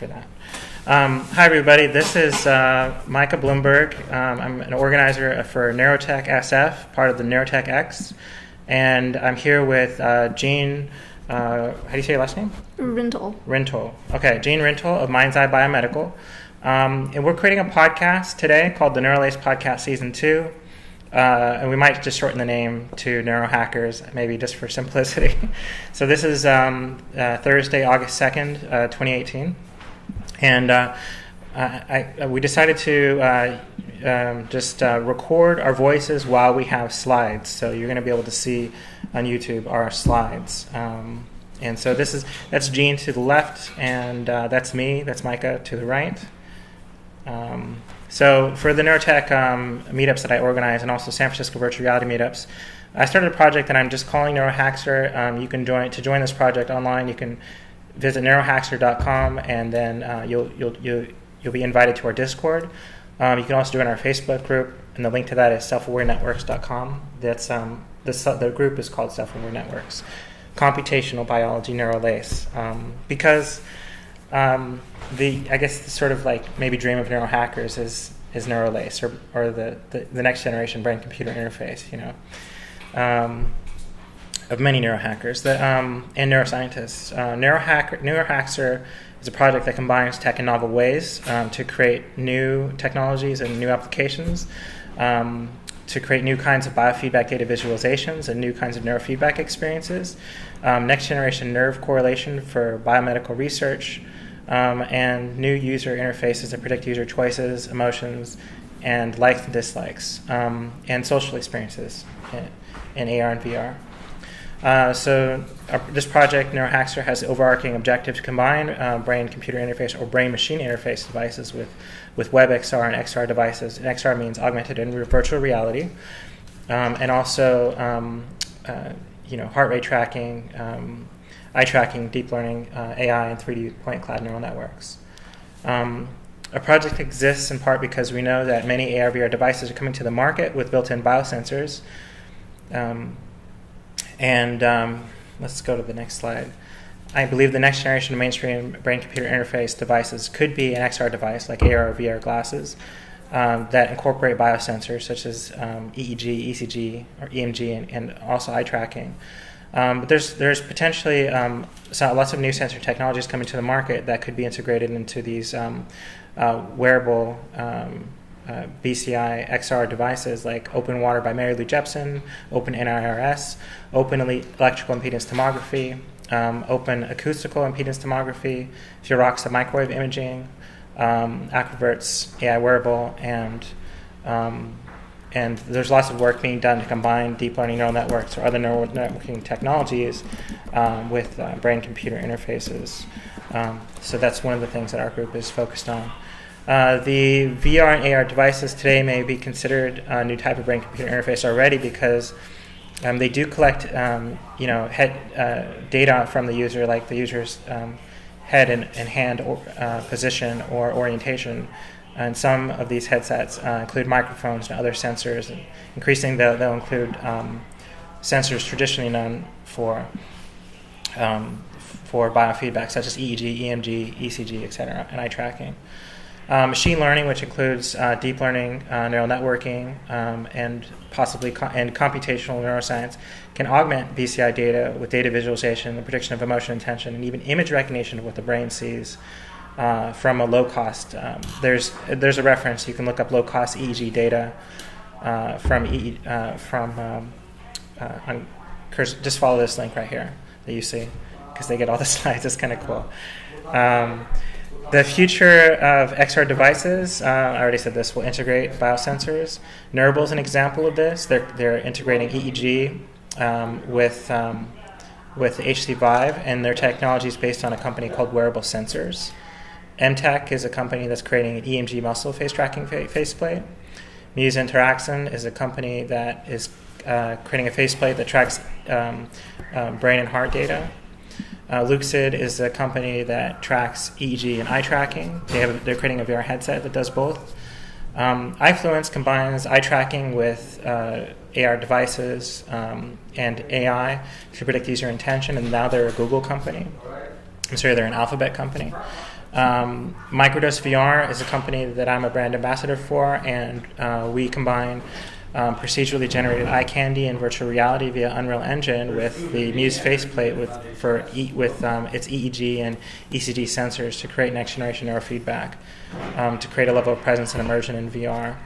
for that. Hi, everybody. This is Micah Blumberg. I'm an organizer for NeurotechSF, part of the NeurotechX. And I'm here with Jean, how do you say your last name? Rintoul. Rintoul. Okay, Jean Rintoul of Mind's Eye Biomedical. And we're creating a podcast today called the NeuroLace Podcast Season 2. And we might just shorten the name to Neurohackers, maybe just for simplicity. So this is Thursday, August 2nd, 2018. And we decided to just record our voices while we have slides. So you're going to be able to see on YouTube our slides. And so that's Jean to the left, and that's me, that's Micah to the right. So for the Neurotech meetups that I organize, and also San Francisco virtual reality meetups, I started a project that I'm just calling Neurohackster. You can join this project online. You can visit neurohackster.com, and then you'll be invited to our Discord. You can also join our Facebook group, and the link to that is selfawarenetworks.com. That's the group is called Self-Aware Networks, Computational Biology NeuroLace, because I guess the sort of like maybe dream of neurohackers is NeuroLace or the next generation brain-computer interface, of many neurohackers and neuroscientists. Neurohackster is a project that combines tech in novel ways to create new technologies and new applications, to create new kinds of biofeedback data visualizations and new kinds of neurofeedback experiences, next generation nerve correlation for biomedical research, and new user interfaces that predict user choices, emotions, and likes and dislikes, and social experiences in AR and VR. So this project, Neurohackster, has the overarching objective to combine brain-computer interface or brain-machine interface devices with WebXR and XR devices. And XR means augmented and virtual reality, and also heart rate tracking, eye tracking, deep learning, AI, and 3D point cloud neural networks. Our project exists in part because we know that many AR/VR devices are coming to the market with built-in biosensors. Let's go to the next slide. I believe the next generation of mainstream brain-computer interface devices could be an XR device like AR or VR glasses that incorporate biosensors such as EEG, ECG, or EMG, and also eye tracking. But there's potentially lots of new sensor technologies coming to the market that could be integrated into these wearable BCI XR devices like Open Water by Mary Lou Jepsen, Open NIRS, Open Electrical Impedance Tomography, Open Acoustical Impedance Tomography, Furoxa Microwave Imaging, Aquavert's AI Wearable, and there's lots of work being done to combine deep learning neural networks or other neural networking technologies with brain-computer interfaces. So that's one of the things that our group is focused on. The VR and AR devices today may be considered a new type of brain-computer interface already because they do collect data from the user, like the user's head and hand position or orientation. And some of these headsets include microphones and other sensors. And increasingly, they'll include sensors traditionally known for biofeedback, such as EEG, EMG, ECG, etc., and eye tracking. Machine learning, which includes deep learning, neural networking, and possibly and computational neuroscience, can augment BCI data with data visualization, the prediction of emotion, intention, and even image recognition of what the brain sees from a low-cost. There's a reference. You can look up low-cost EEG data just follow this link right here that you see, because they get all the slides. It's kind of cool. The future of XR devices, I already said this, will integrate biosensors. Neurable is an example of this. They're integrating EEG with HC Vive, and their technology is based on a company called Wearable Sensors. MTech is a company that's creating an EMG muscle face tracking faceplate. Muse Interaction is a company that is creating a faceplate that tracks brain and heart data. Luxid is a company that tracks EEG and eye tracking. They're creating a VR headset that does both. iFluence combines eye tracking with AR devices and AI to predict user intention, and now they're a Google company. I'm sorry, they're an Alphabet company. Microdose VR is a company that I'm a brand ambassador for, and we combine procedurally generated eye candy and virtual reality via Unreal Engine with the Muse faceplate with its EEG and ECG sensors to create next generation neurofeedback, to create a level of presence and immersion in VR.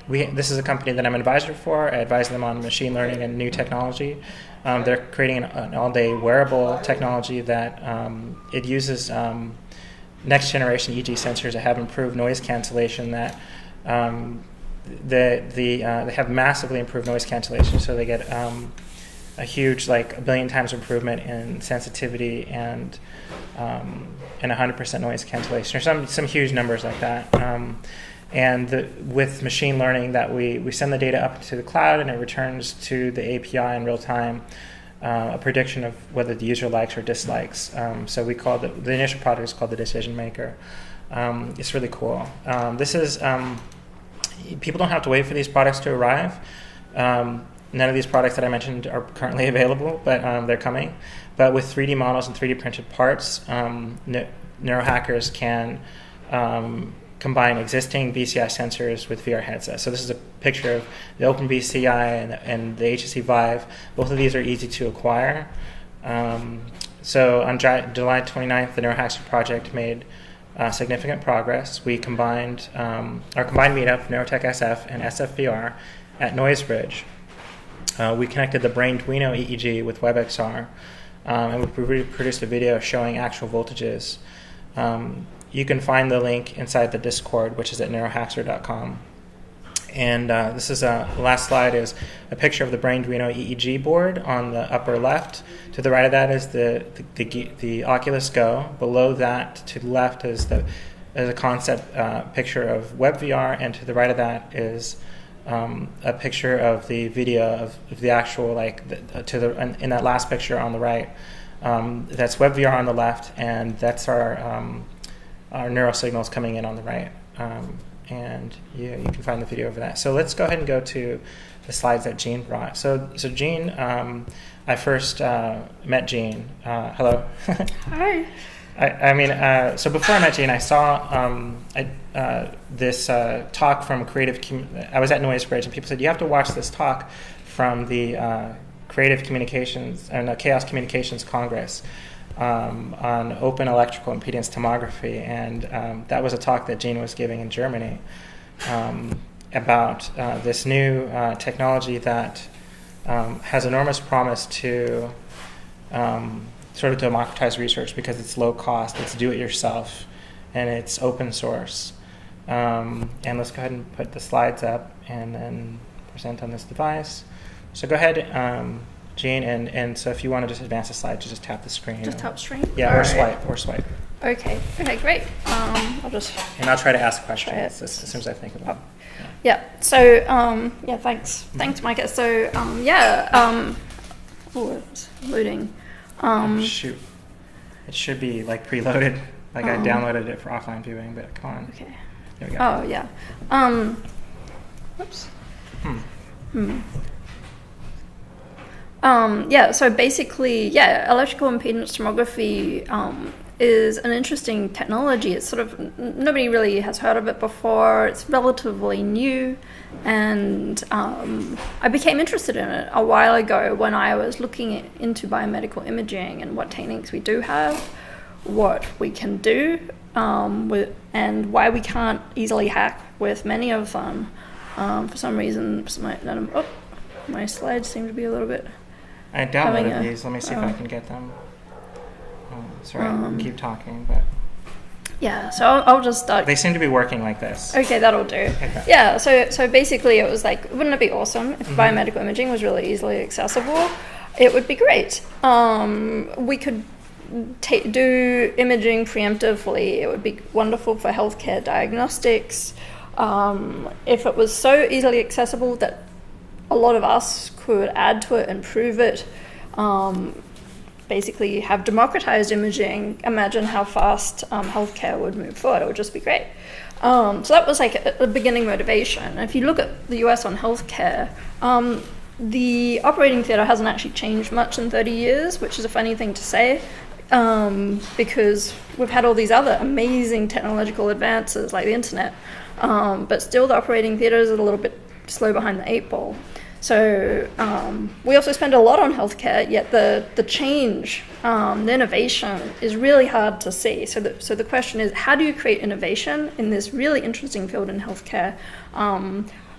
This is a company that I'm an advisor for. I advise them on machine learning and new technology. They're creating an all-day wearable technology that it uses next generation EEG sensors that have improved noise cancellation. That they have massively improved noise cancellation, so they get a huge, like 1 billion times improvement in sensitivity and 100% noise cancellation, or some huge numbers like that. With machine learning, that we send the data up to the cloud and it returns to the API in real time a prediction of whether the user likes or dislikes. So we call the initial product is called the Decision Maker. It's really cool. This is people don't have to wait for these products to arrive. None of these products that I mentioned are currently available, but they're coming. But with 3D models and 3D printed parts, Neurohackers can combine existing BCI sensors with VR headsets. So this is a picture of the Open BCI and the HTC Vive. Both of these are easy to acquire. So on July 29th, the Neurohackers project made significant progress. We combined our combined meetup, NeurotechSF and SFVR, at Noisebridge. We connected the Brainduino EEG with WebXR, and we produced a video showing actual voltages. You can find the link inside the Discord, which is at neurohackser.com. And this is the last slide is a picture of the Brainduino EEG board on the upper left. To the right of that is the Oculus Go. Below that, to the left, is a concept picture of WebVR, and to the right of that is a picture of the video of the actual, in that last picture on the right. That's WebVR on the left, and that's our neural signals coming in on the right. And you can find the video over that. So let's go ahead and go to the slides that Jean brought. So Jean, I first met Jean. Hello. Hi. So before I met Jean, I saw this talk from I was at Noisebridge, and people said, you have to watch this talk from the Creative Communications and Chaos Communications Congress on open electrical impedance tomography. And that was a talk that Jean was giving in Germany about this new technology that has enormous promise to sort of democratize research because it's low cost, it's do-it-yourself, and it's open source. And let's go ahead and put the slides up and then present on this device. So go ahead, Jean, and so if you want to just advance the slide, just tap the screen. Just tap screen? Yeah, or swipe. Okay, great. I'll just... And I'll try to ask questions as soon as I think about it. Yeah, so, thanks, Micah. So, it's loading. Shoot. It should be, preloaded. I downloaded it for offline viewing, but come on. Okay. There we go. Oh, yeah. Whoops. So basically, electrical impedance tomography is an interesting technology. It's sort of, nobody really has heard of it before. It's relatively new, and I became interested in it a while ago when I was looking into biomedical imaging and what techniques we do have, what we can do, and why we can't easily hack with many of them. For some reason, my slides seem to be a little bit... I downloaded these. Let me see if I can get them. Sorry, keep talking, but... Yeah, so I'll just start. They seem to be working like this. Okay, that'll do. Okay. Yeah, so basically it was like, wouldn't it be awesome if biomedical imaging was really easily accessible? It would be great. We could do imaging preemptively. It would be wonderful for healthcare diagnostics. If it was so easily accessible that a lot of us could add to it, improve it, basically have democratized imaging, imagine how fast healthcare would move forward. It would just be great. So that was like a beginning motivation. If you look at the US on healthcare, the operating theater hasn't actually changed much in 30 years, which is a funny thing to say. because we've had all these other amazing technological advances like the internet, but still the operating theatre is a little bit slow behind the 8 ball. So we also spend a lot on healthcare, yet the change, the innovation is really hard to see. So the question is, how do you create innovation in this really interesting field in healthcare?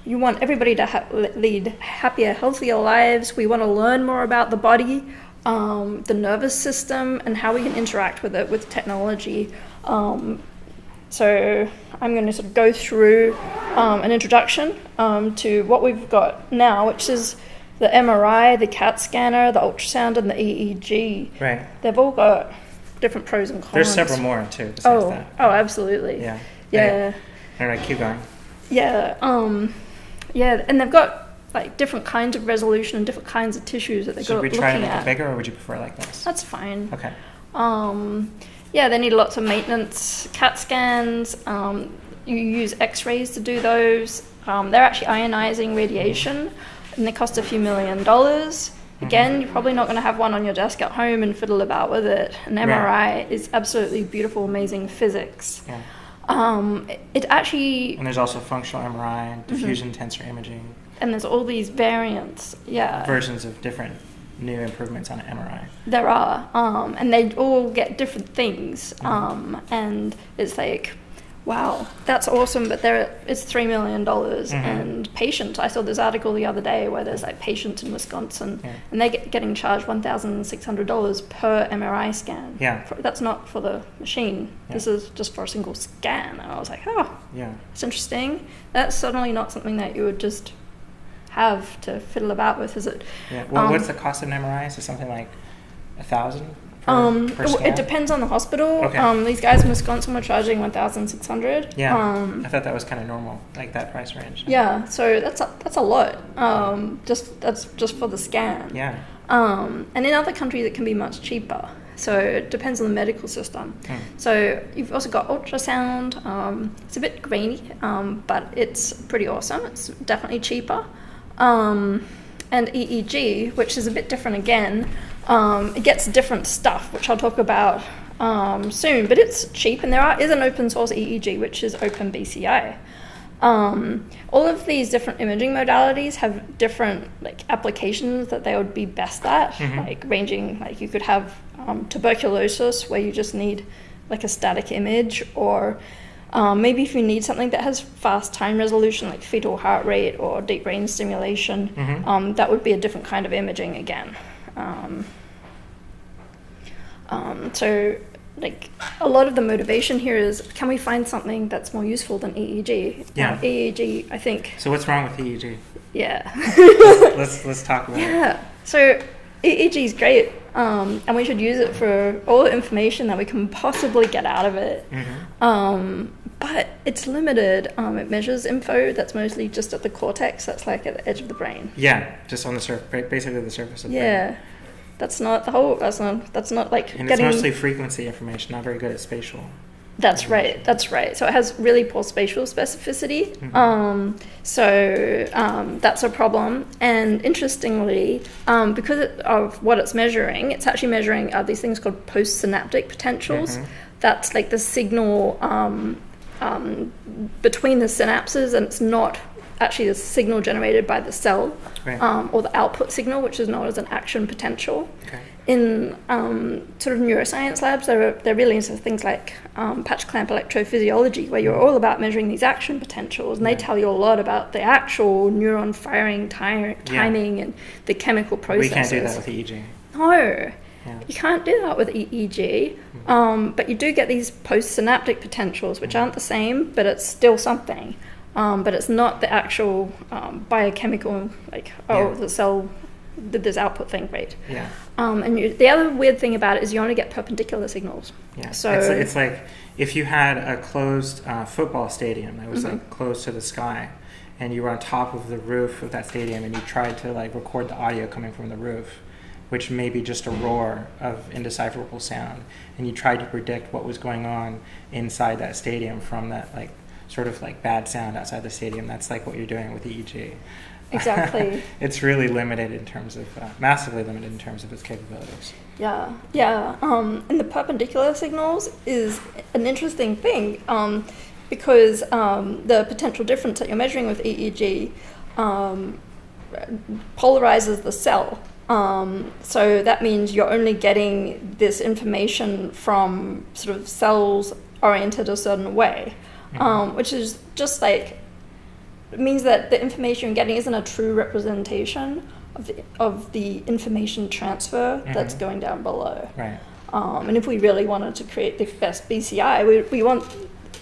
You want everybody to lead happier, healthier lives. We want to learn more about the body, the nervous system, and how we can interact with it with technology. So I'm going to sort of go through an introduction to what we've got now, which is the MRI, the CAT scanner, the ultrasound, and the EEG. Right. They've all got different pros and cons. There's several more too besides that. Oh, absolutely. Yeah. Yeah. All right, keep going. Yeah. Yeah, and they've got like different kinds of resolution and different kinds of tissues that they're looking at. Should we try to make it bigger, or would you prefer like this? That's fine. Okay. Yeah, they need lots of maintenance. CAT scans, you use X-rays to do those. They're actually ionizing radiation, and they cost a few $1 million. Again, you're probably not going to have one on your desk at home and fiddle about with it. An MRI is absolutely beautiful, amazing physics. Yeah. It actually... And there's also functional MRI, diffusion tensor imaging. And there's all these variants, versions of different new improvements on an MRI. There are, and they all get different things, and it's like, wow, that's awesome, but it's $3 million, and patients, I saw this article the other day where there's like patients in Wisconsin, and they're getting charged $1,600 per MRI scan. Yeah. That's not for the machine. Yeah. This is just for a single scan, and I was like, oh, yeah, it's interesting. That's certainly not something that you would just have to fiddle about with, is it? Yeah. Well, what's the cost of an MRI? Is it something like $1,000 per scan? It depends on the hospital. Okay. These guys in Wisconsin were charging $1,600. Yeah. I thought that was kind of normal, like that price range. Yeah. So that's a lot. That's just for the scan. Yeah. And in other countries it can be much cheaper. So it depends on the medical system. So you've also got ultrasound. It's a bit grainy, but it's pretty awesome. It's definitely cheaper. And EEG, which is a bit different again. It gets different stuff, which I'll talk about soon, but it's cheap, and there is an open source EEG, which is OpenBCI. All of these different imaging modalities have different like applications that they would be best at, like ranging, like you could have tuberculosis, where you just need like a static image, or maybe if you need something that has fast time resolution, like fetal heart rate or deep brain stimulation, that would be a different kind of imaging again. So like a lot of the motivation here is, can we find something that's more useful than EEG? Yeah. EEG, I think. So what's wrong with EEG? Yeah. let's talk about it. Yeah. So EEG is great, and we should use it for all the information that we can possibly get out of it. But it's limited. It measures info that's mostly just at the cortex, that's like at the edge of the brain. Yeah, just on the surface, basically the surface of the brain. Yeah. That's not the whole, that's not like and getting... it's mostly frequency information, not very good at spatial. That's right. So it has really poor spatial specificity. That's a problem. And interestingly, because of what it's measuring, it's actually measuring these things called postsynaptic potentials. That's like the signal between the synapses, and it's not actually the signal generated by the cell, or the output signal, which is known as an action potential. In sort of neuroscience labs, they're really into things like patch clamp electrophysiology, where you're all about measuring these action potentials, and they tell you a lot about the actual neuron firing timing and the chemical processes. We can't do that with EEG. No. You can't do that with EEG, but you do get these postsynaptic potentials, which aren't the same, but it's still something. But it's not the actual biochemical, like, the cell did this output thing, great. Yeah. And the other weird thing about it is you only get perpendicular signals. Yeah. So it's like if you had a closed football stadium that was like closed to the sky, and you were on top of the roof of that stadium, and you tried to like record the audio coming from the roof, which may be just a roar of indecipherable sound, and you tried to predict what was going on inside that stadium from that like sort of like bad sound outside the stadium. That's like what you're doing with EEG. exactly. It's really limited in terms of, massively limited in terms of its capabilities. Yeah. And the perpendicular signals is an interesting thing because the potential difference that you're measuring with EEG polarizes the cell. So that means you're only getting this information from sort of cells oriented a certain way, which is just like, it means that the information you're getting isn't a true representation of the information transfer that's going down below. Right. And if we really wanted to create the best BCI, we want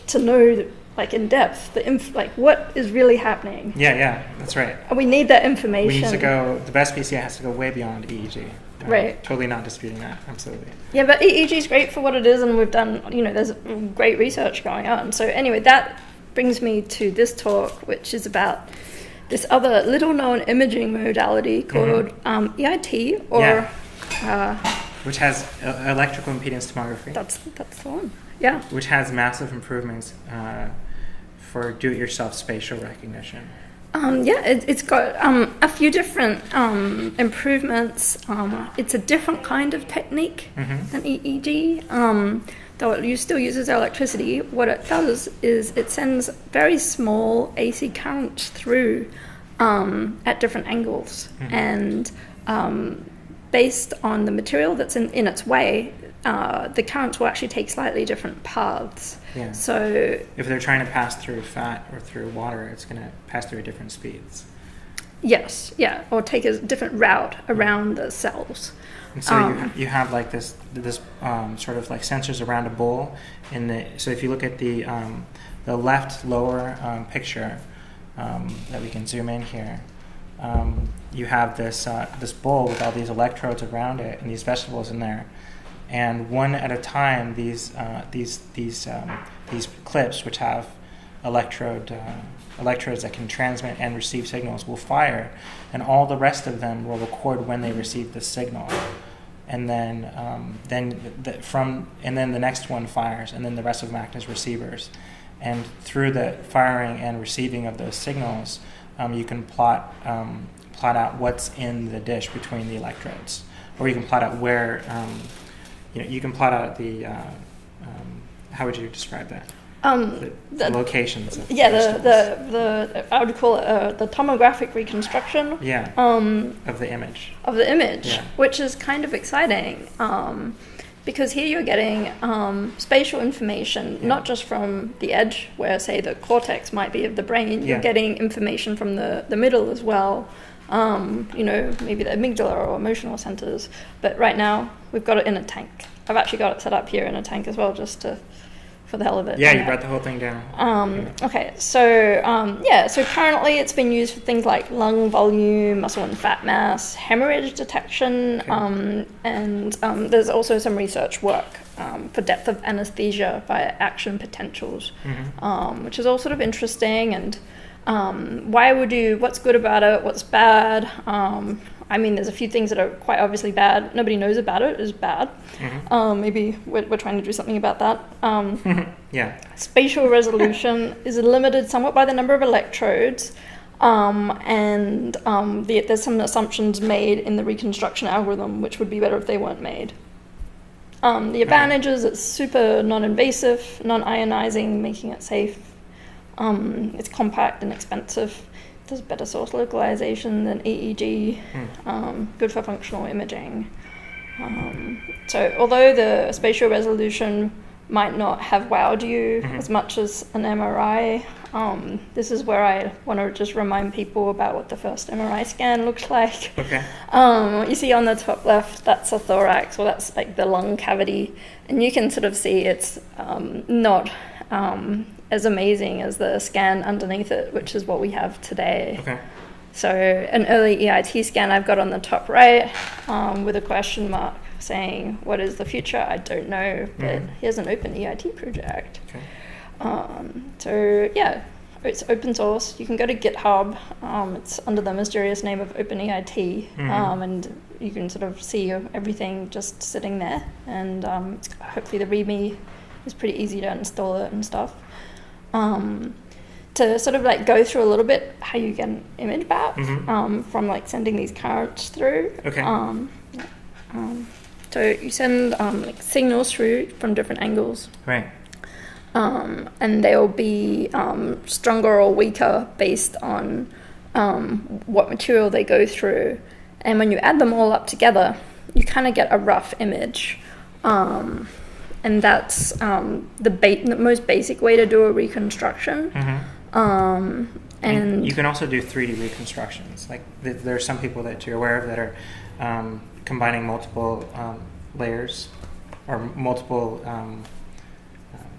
to know, like, in depth, like what is really happening. Yeah, that's right. And we need that information. We need to go, the best BCI has to go way beyond EEG. Right. Totally not disputing that, absolutely. Yeah, but EEG is great for what it is, and we've done, there's great research going on. So anyway, that brings me to this talk, which is about this other little-known imaging modality called EIT, or... which has electrical impedance tomography. That's the one, yeah. Which has massive improvements for do-it-yourself spatial recognition. It's got a few different improvements. It's a different kind of technique than EEG. Though it still uses electricity, what it does is it sends very small AC currents through at different angles. And based on the material that's in its way, the currents will actually take slightly different paths. Yeah. So if they're trying to pass through fat or through water, it's going to pass through at different speeds. Yes, yeah, or take a different route around the cells. And so you have like this sort of like sensors around a bowl. So if you look at the left lower picture that we can zoom in here, you have this bowl with all these electrodes around it and these vegetables in there. And one at a time, these clips, which have electrodes that can transmit and receive signals, will fire, and all the rest of them will record when they receive the signal. And then the next one fires, and then the rest of them act as receivers. And through the firing and receiving of those signals, you can plot out what's in the dish between the electrodes, or you can plot out where. You can plot out the, how would you describe that? The locations. Of I would call it the tomographic reconstruction. Yeah. Of the image. Which is kind of exciting, because here you're getting spatial information, not just from the edge, where say the cortex might be of the brain. You're getting information from the middle as well. Maybe the amygdala or emotional centers. But right now, we've got it in a tank. I've actually got it set up here in a tank as well, just for the hell of it. Yeah, you brought the whole thing down. Okay, so currently it's been used for things like lung volume, muscle and fat mass, hemorrhage detection, and there's also some research work for depth of anesthesia via action potentials, which is all sort of interesting. And what's good about it, what's bad. There's a few things that are quite obviously bad. Nobody knows about it is bad. Maybe we're trying to do something about that. Spatial resolution is limited somewhat by the number of electrodes, and there's some assumptions made in the reconstruction algorithm which would be better if they weren't made. The advantages, it's super non-invasive, non-ionizing, making it safe. It's compact and expensive. There's better source localization than EEG. Good for functional imaging. So although the spatial resolution might not have wowed you as much as an MRI, this is where I want to just remind people about what the first MRI scan looks like. Okay. You see on the top left, that's a thorax, or that's like the lung cavity, and you can sort of see it's not as amazing as the scan underneath it, which is what we have today. Okay. So an early EIT scan I've got on the top right with a question mark saying, what is the future? I don't know, but here's an open EIT project. Okay. It's open source. You can go to GitHub. It's under the mysterious name of OpenEIT, and you can sort of see everything just sitting there. And hopefully the README is pretty easy to install it and stuff. to sort of like go through a little bit how you get an image back from like sending these currents through. Okay. So you send like signals through from different angles. Right. And they'll be stronger or weaker based on what material they go through. And when you add them all up together, you kind of get a rough image. And that's the most basic way to do a reconstruction. And you can also do 3D reconstructions. Like there are some people that you're aware of that are combining multiple layers or multiple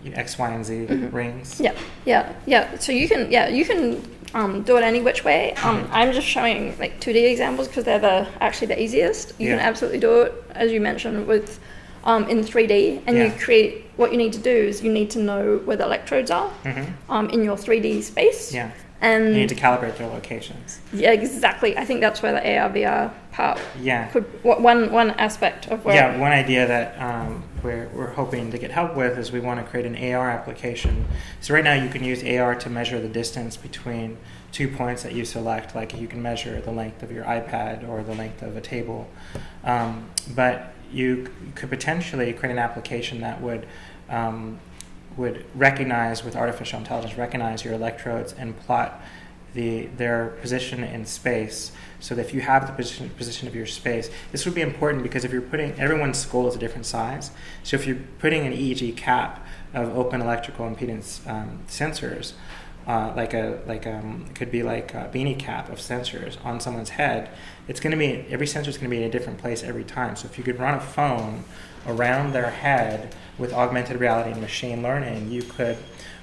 X, Y, and Z rings. Yeah. So you can do it any which way. I'm just showing like 2D examples because they're actually the easiest. You can absolutely do it, as you mentioned, with in 3D, and you create. What you need to do is you need to know where the electrodes are in your 3D space. Yeah. And you need to calibrate their locations. Yeah, exactly. I think that's where the AR/VR part could one aspect of where. Yeah, one idea that we're hoping to get help with is we want to create an AR application. So right now you can use AR to measure the distance between 2 points that you select. Like you can measure the length of your iPad or the length of a table, but you could potentially create an application that would recognize, with artificial intelligence, recognize your electrodes and plot their position in space. So that if you have the position of your space, this would be important because if you're everyone's skull is a different size. So if you're putting an EEG cap of open electrical impedance sensors, it could be like a beanie cap of sensors on someone's head, every sensor is going to be in a different place every time. So if you could run a phone around their head with augmented reality and machine learning, you could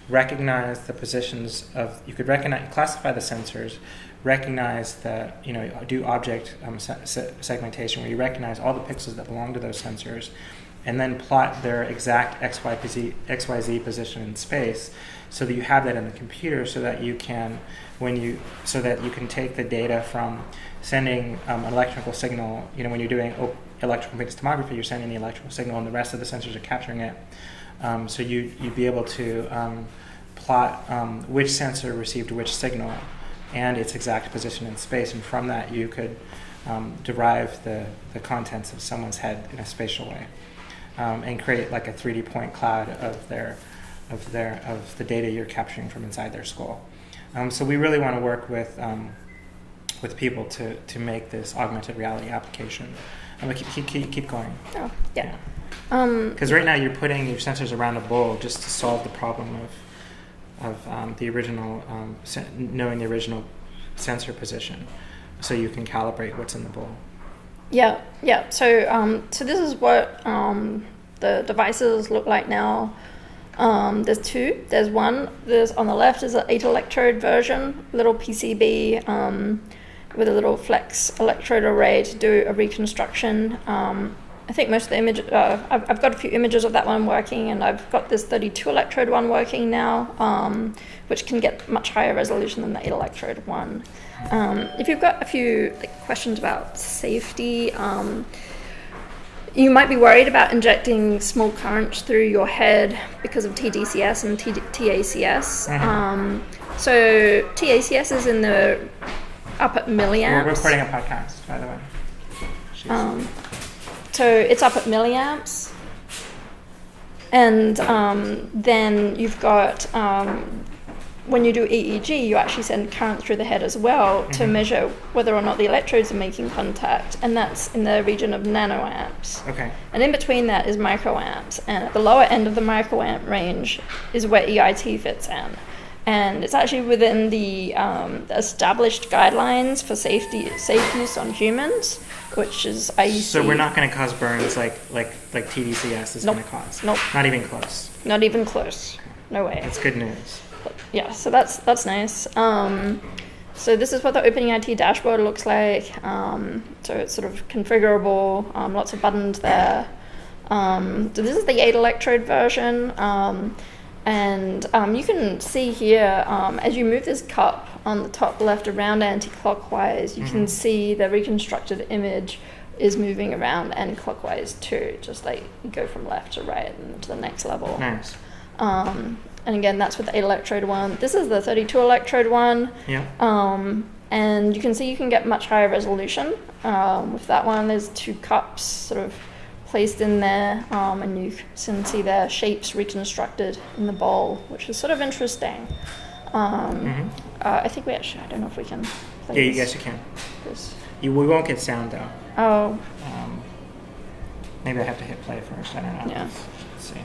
recognize the positions classify the sensors, recognize do object segmentation where you recognize all the pixels that belong to those sensors, and then plot their exact XYZ position in space, so that you have that in the computer, so that you can take the data from sending an electrical signal. When you're doing electrical impedance tomography, you're sending the electrical signal, and the rest of the sensors are capturing it. So you'd be able to plot which sensor received which signal and its exact position in space, and from that you could derive the contents of someone's head in a spatial way, and create like a 3D point cloud of the data you're capturing from inside their skull. So we really want to work with people to make this augmented reality application. Keep going. Oh, yeah. Because right now you're putting your sensors around a bowl just to solve the problem of the original knowing the original sensor position, so you can calibrate what's in the bowl. Yeah. So this is what the devices look like now. There's two. There's one. There's on the left is an 8 electrode version, little PCB with a little flex electrode array to do a reconstruction. I think most of the images, I've got a few images of that one working, and I've got this 32 electrode one working now, which can get much higher resolution than the 8 electrode one. If you've got a few questions about safety, you might be worried about injecting small currents through your head because of TDCS and TACS. So TACS is in the up at milliamps. We're recording a podcast, by the way. So it's up at milliamps. And then you've got, when you do EEG, you actually send current through the head as well to measure whether or not the electrodes are making contact, and that's in the region of nanoamps. Okay. And in between that is microamps, and at the lower end of the microamp range is where EIT fits in. And it's actually within the established guidelines for safe use on humans, which is IEC. So we're not going to cause burns like TDCS is going to cause? Nope. Not even close? Not even close. No way. That's good news. Yeah, so that's nice. So this is what the OpenEIT dashboard looks like. So it's sort of configurable, lots of buttons there. So this is the 8 electrode version. And you can see here, as you move this cup on the top left around anti-clockwise, you can see the reconstructed image is moving around anti-clockwise too, just like you go from left to right and to the next level. Nice. And again, that's with the 8 electrode one. This is the 32 electrode one. Yeah. And you can see you can get much higher resolution. With that one, there's 2 cups sort of placed in there, and you can see their shapes reconstructed in the bowl, which is sort of interesting. I think I don't know if we can play Yeah, this. yes, you can. This. We won't get sound, though. Oh. Maybe I have to hit play first. I don't know. Yeah. Let's see.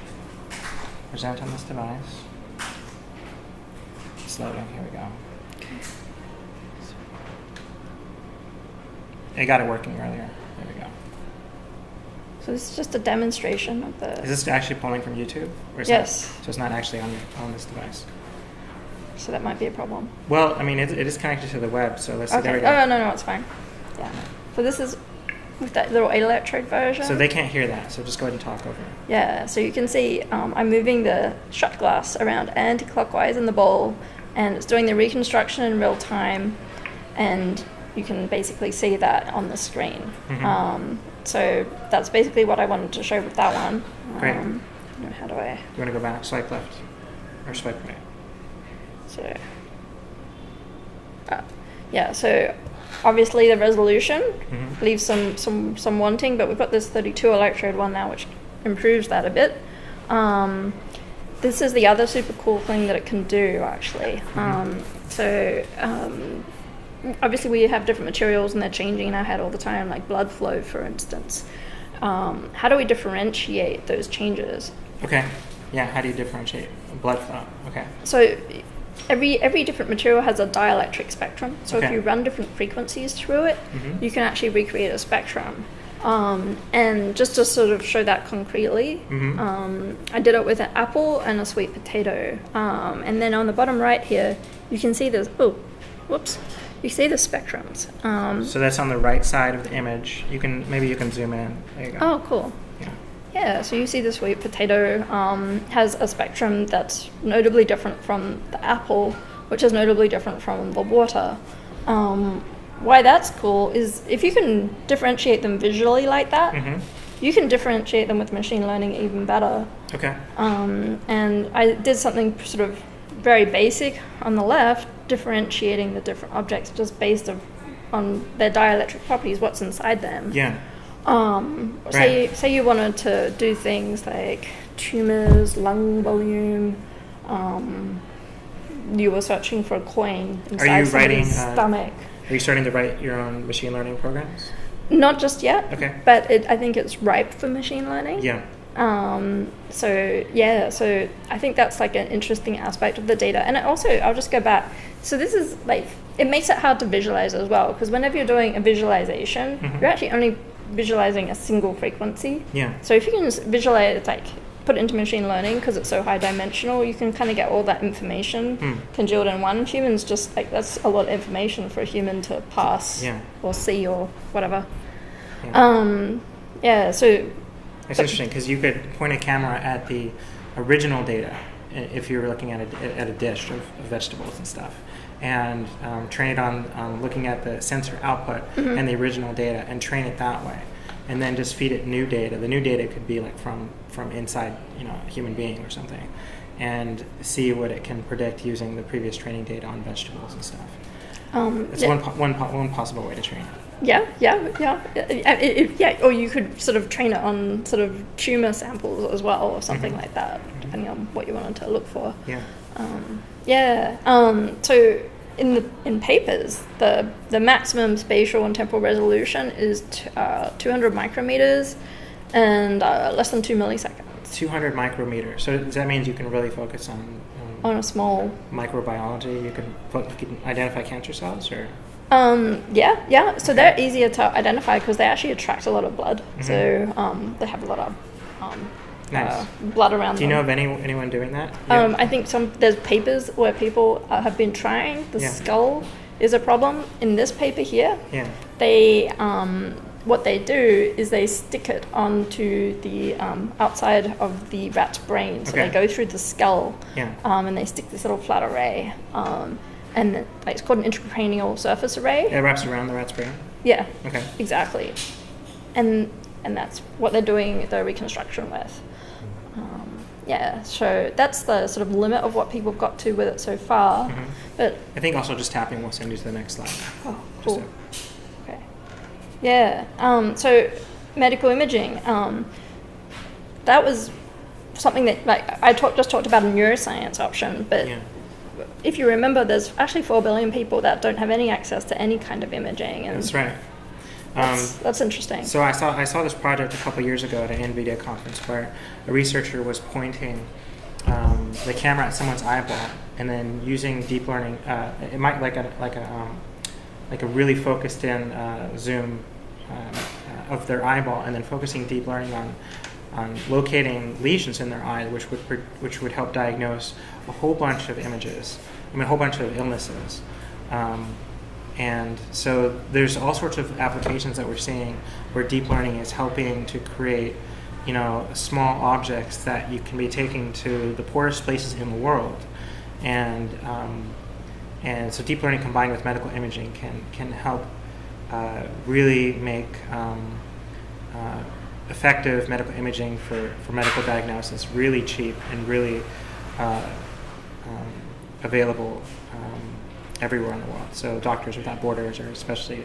Present on this device. It's loading. Here we go. Okay. I got it working earlier. There we go. So this is just a demonstration of the... Is this actually pulling from YouTube? Or is Yes. So it's not actually on this device? So that might be a problem. Well, I mean, it is connected to the web, so let's see. Okay. There we go. Oh, no, it's fine. Yeah. So this is with that little 8 electrode version. So they can't hear that, so just go ahead and talk over it. Yeah, so you can see I'm moving the shot glass around anti-clockwise in the bowl, and it's doing the reconstruction in real time, and you can basically see that on the screen. So that's basically what I wanted to show with that one. Great. How do I... You want to go back, swipe left, or swipe right? So, yeah, so obviously the resolution leaves some wanting, but we've got this 32 electrode one now, which improves that a bit. This is the other super cool thing that it can do, actually. Obviously we have different materials and they're changing in our head all the time, like blood flow, for instance. How do we differentiate those changes? Okay. Yeah, how do you differentiate blood flow? Okay. So every different material has a dielectric spectrum. So Okay. if you run different frequencies through it, you can actually recreate a spectrum. And just to sort of show that concretely, I did it with an apple and a sweet potato. And then on the bottom right here, you can see this. Oh, whoops. You see the spectrums. So that's on the right side of the image. Maybe you can zoom in. There you go. Oh, cool. Yeah. Yeah, so you see the sweet potato has a spectrum that's notably different from the apple, which is notably different from the water. Why that's cool is if you can differentiate them visually like that, you can differentiate them with machine learning even better. Okay. And I did something sort of very basic on the left, differentiating the different objects just based on their dielectric properties, what's inside them. Yeah. Say you wanted to do things like tumors, lung volume. You were searching for a coin inside somebody's stomach. Are you starting to write your own machine learning programs? Not just yet. Okay. But I think it's ripe for machine learning. Yeah. So I think that's like an interesting aspect of the data. And I'll just go back. So this is like, it makes it hard to visualize as well, because whenever you're doing a visualization, you're actually only visualizing a single frequency. Yeah. So if you can just visualize, like, put it into machine learning, because it's so high dimensional, you can kind of get all that information congealed in one. Humans just, like, that's a lot of information for a human to pass or see or whatever. So it's interesting because you could point a camera at the original data if you were looking at a dish of vegetables and stuff, and train it on looking at the sensor output and the original data, and train it that way, and then just feed it new data. The new data could be like from inside, a human being or something, and see what it can predict using the previous training data on vegetables and stuff. It's one possible way to train it. Yeah. Or you could sort of train it on sort of tumor samples as well, or something like that, depending on what you wanted to look for. Yeah. So in papers, the maximum spatial and temporal resolution is 200 micrometers and less than 2 milliseconds. 200 micrometers. So does that mean you can really focus on a small microbiology? You can identify cancer cells, or? So they're easier to identify because they actually attract a lot of blood. So they have a lot of blood around them. Do you know of anyone doing that? I think there's papers where people have been trying. The skull is a problem. In this paper here, they what they do is they stick it onto the outside of the rat's brain. So they go through the skull and they stick this little flat array. And it's called an intracranial surface array. It wraps around the rat's brain? Yeah. Okay. Exactly. And that's what they're doing the reconstruction with. Yeah, so that's the sort of limit of what people have got to with it so far. Mm-hmm. But I think also just tapping will send you to the next slide. Oh, cool. Okay. Yeah. So medical imaging. That was something that, like, I just talked about a neuroscience option, but if you remember, there's actually 4 billion people that don't have any access to any kind of imaging. And that's right. That's interesting. So I saw this project a couple years ago at an NVIDIA conference where a researcher was pointing the camera at someone's eyeball and then using deep learning. It might like a really focused in zoom of their eyeball, and then focusing deep learning on locating lesions in their eye, which would help diagnose a whole bunch of a whole bunch of illnesses. And so there's all sorts of applications that we're seeing where deep learning is helping to create, small objects that you can be taking to the poorest places in the world. And so deep learning combined with medical imaging can help really make effective medical imaging for medical diagnosis really cheap and really available everywhere in the world. So Doctors Without Borders, or especially,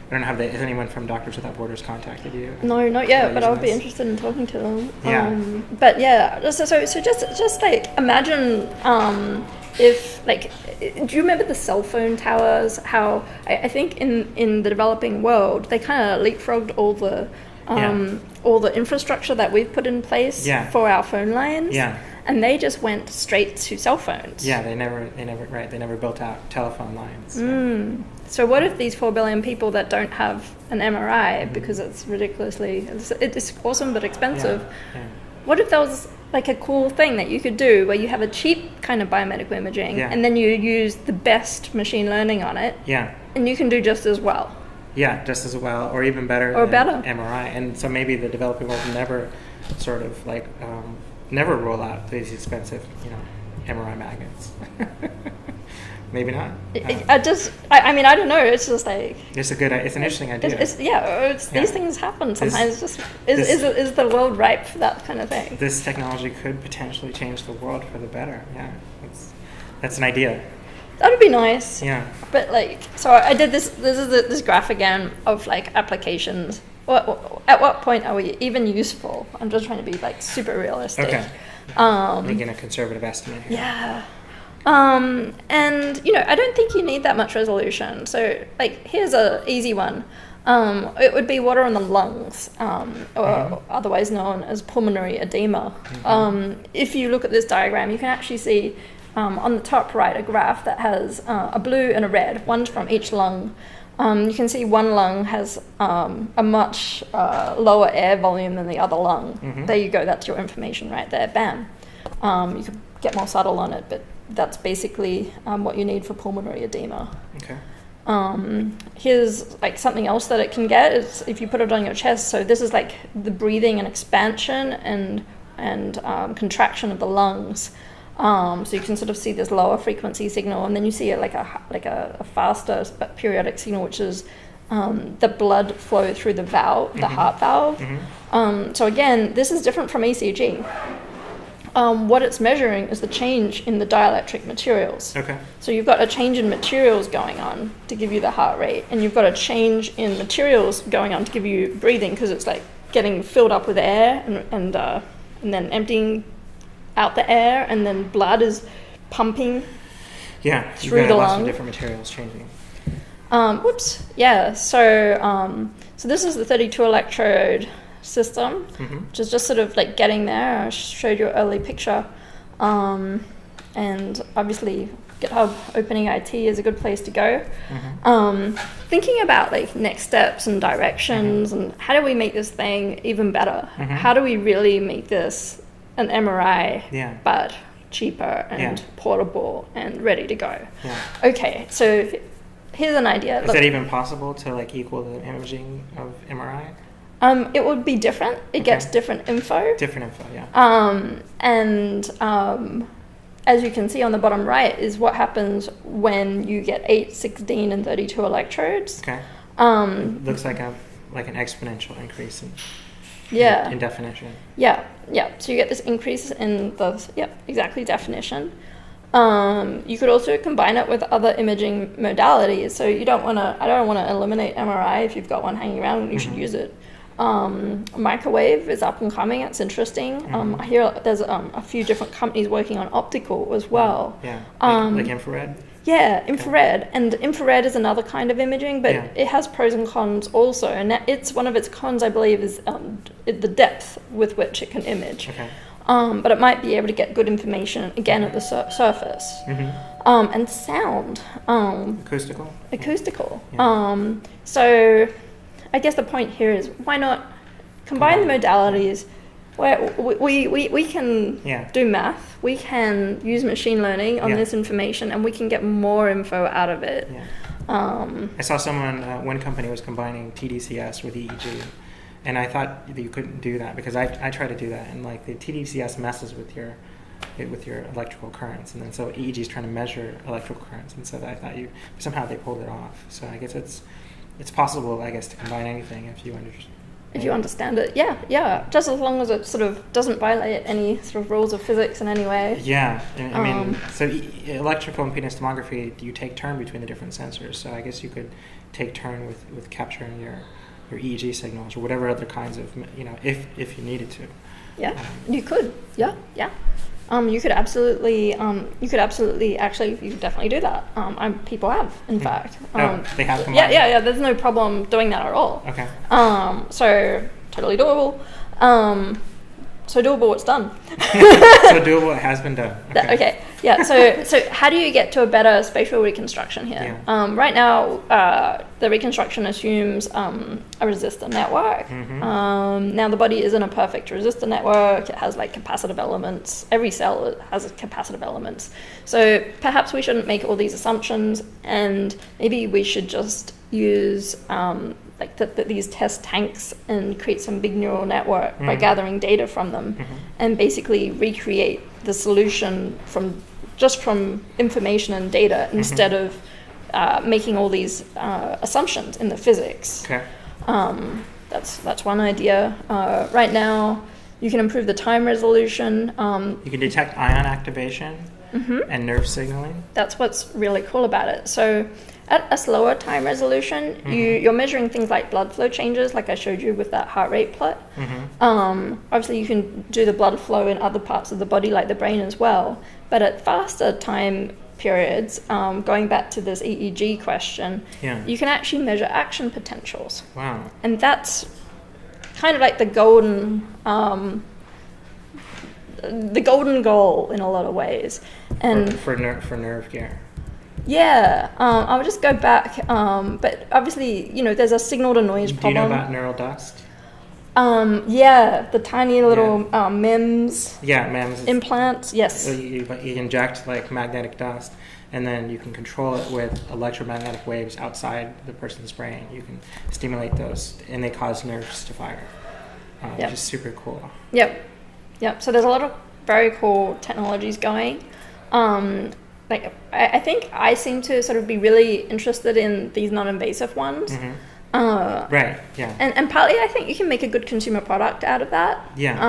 I don't know, has anyone from Doctors Without Borders contacted you? No, not yet, but I would be interested in talking to them. Yeah. But yeah, so just like imagine if, like, do you remember the cell phone towers? How I think in the developing world they kind of leapfrogged all the infrastructure that we've put in place for our phone lines. Yeah. And they just went straight to cell phones. Yeah, they never built out telephone lines. So. So what if these 4 billion people that don't have an MRI because it's ridiculously, it's awesome but expensive, what if there was like a cool thing that you could do where you have a cheap kind of biomedical imaging and then you use the best machine learning on it, and you can do just as well. Yeah, just as well, or even better than MRI. And so maybe the developing world never sort of like never roll out these expensive, MRI magnets. Maybe not. I mean, I don't know. It's just like it's an interesting idea. These things happen sometimes. Is the world ripe for that kind of thing? This technology could potentially change the world for the better. Yeah, that's an idea. That would be nice. Yeah. But like, so I did this. This is this graph again of like applications. At what point are we even useful? I'm just trying to be like super realistic. Okay. Making a conservative estimate here. Yeah. And I don't think you need that much resolution. So like, here's a easy one. It would be water in the lungs, or otherwise known as pulmonary edema. If you look at this diagram, you can actually see on the top right a graph that has a blue and a red, one from each lung. You can see one lung has a much lower air volume than the other lung. There you go, that's your information right there, bam. You could get more subtle on it, but that's basically what you need for pulmonary edema. Okay. Here's like something else that it can get is if you put it on your chest. So this is like the breathing and expansion and contraction of the lungs. So you can sort of see this lower frequency signal, and then you see it like a faster but periodic signal, which is the blood flow through the valve, the heart valve. So again, this is different from ECG. What it's measuring is the change in the dielectric materials. Okay. So you've got a change in materials going on to give you the heart rate, and you've got a change in materials going on to give you breathing, because it's like getting filled up with air and then emptying out the air, and then blood is pumping through the lung. Lots of different materials changing. So this is the 32 electrode system, which is just sort of like getting there. I showed you an early picture, and obviously GitHub OpenEIT is a good place to go. Thinking about like next steps and directions, and how do we make this thing even better? How do we really make this an MRI, but cheaper and portable and ready to go? Okay, so here's an idea. Is that even possible to like equal the imaging of MRI? It would be different. It gets different info. Different info, yeah. As you can see on the bottom right is what happens when you get 8, 16, and 32 electrodes. Okay. Looks like an exponential increase Yeah. In definition. Yeah. So you get this increase in the definition. You could also combine it with other imaging modalities. So I don't want to eliminate MRI. If you've got one hanging around, you should use it. Microwave is up and coming. It's interesting. I hear there's a few different companies working on optical as well. Yeah, like infrared? Yeah, infrared. And infrared is another kind of imaging, but it has pros and cons also. And it's one of its cons, I believe, is the depth with which it can image. Okay. But it might be able to get good information, again, at the surface. And sound. Acoustical? Acoustical. Yeah. So I guess the point here is, why not combine the modalities where we can do math, we can use machine learning on this information, and we can get more info out of it. I saw one company was combining TDCS with EEG. And I thought that you couldn't do that because I try to do that, and like the TDCS messes with your electrical currents, and then so EEG is trying to measure electrical currents, and so I thought somehow they pulled it off. So I guess it's possible, I guess, to combine anything if you understand. If you understand it, yeah, just as long as it sort of doesn't violate any sort of rules of physics in any way. Yeah, I mean, so electrical impedance tomography, you take turn between the different sensors. So I guess you could take turn with capturing your EEG signals or whatever other kinds of, if you needed to. Yeah, you could. Yeah. You could absolutely, actually, you could definitely do that. People have, in fact. They have combined. Yeah, there's no problem doing that at all. Okay. So, totally doable. So doable, it's done. So doable, it has been done. Okay. Yeah. So how do you get to a better spatial reconstruction here? Yeah. Right now, the reconstruction assumes a resistor network. Now the body isn't a perfect resistor network. It has like capacitive elements. Every cell has capacitive elements. So perhaps we shouldn't make all these assumptions, and maybe we should just use these test tanks and create some big neural network by gathering data from them, and basically recreate the solution from information and data instead of making all these assumptions in the physics. Okay. That's one idea. Right now, you can improve the time resolution. You can detect ion activation and nerve signaling. That's what's really cool about it. So at a slower time resolution, you're measuring things like blood flow changes, like I showed you with that heart rate plot. Obviously, you can do the blood flow in other parts of the body, like the brain as well. But at faster time periods, going back to this EEG question, you can actually measure action potentials. Wow. And that's kind of like the golden goal in a lot of ways. And for nerve care. Yeah, I'll just go back, but obviously, there's a signal to noise problem. Do you know about neural dust? Yeah, the tiny little MEMS. Yeah, MEMS implants. Yes. So you inject like magnetic dust, and then you can control it with electromagnetic waves outside the person's brain. You can stimulate those, and they cause nerves to fire, which is super cool. Yep. So there's a lot of very cool technologies going. I think I seem to sort of be really interested in these non-invasive ones. Right, yeah. And partly I think you can make a good consumer product out of that. Yeah.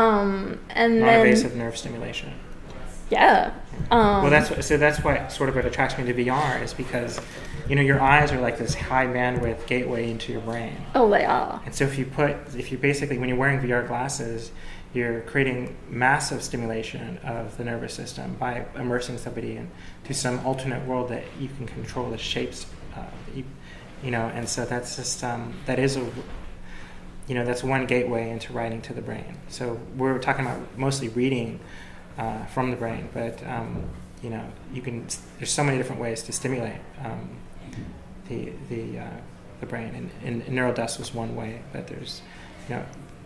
And non-invasive nerve stimulation. Yeah. Well, that's why sort of what attracts me to VR is because, your eyes are like this high bandwidth gateway into your brain. Oh, they are. And so if you basically, when you're wearing VR glasses, you're creating massive stimulation of the nervous system by immersing somebody into some alternate world that you can control the shapes of, and so that's just, that's one gateway into writing to the brain. So we're talking about mostly reading from the brain, but, there's so many different ways to stimulate the brain, and neural dust was one way, but there's,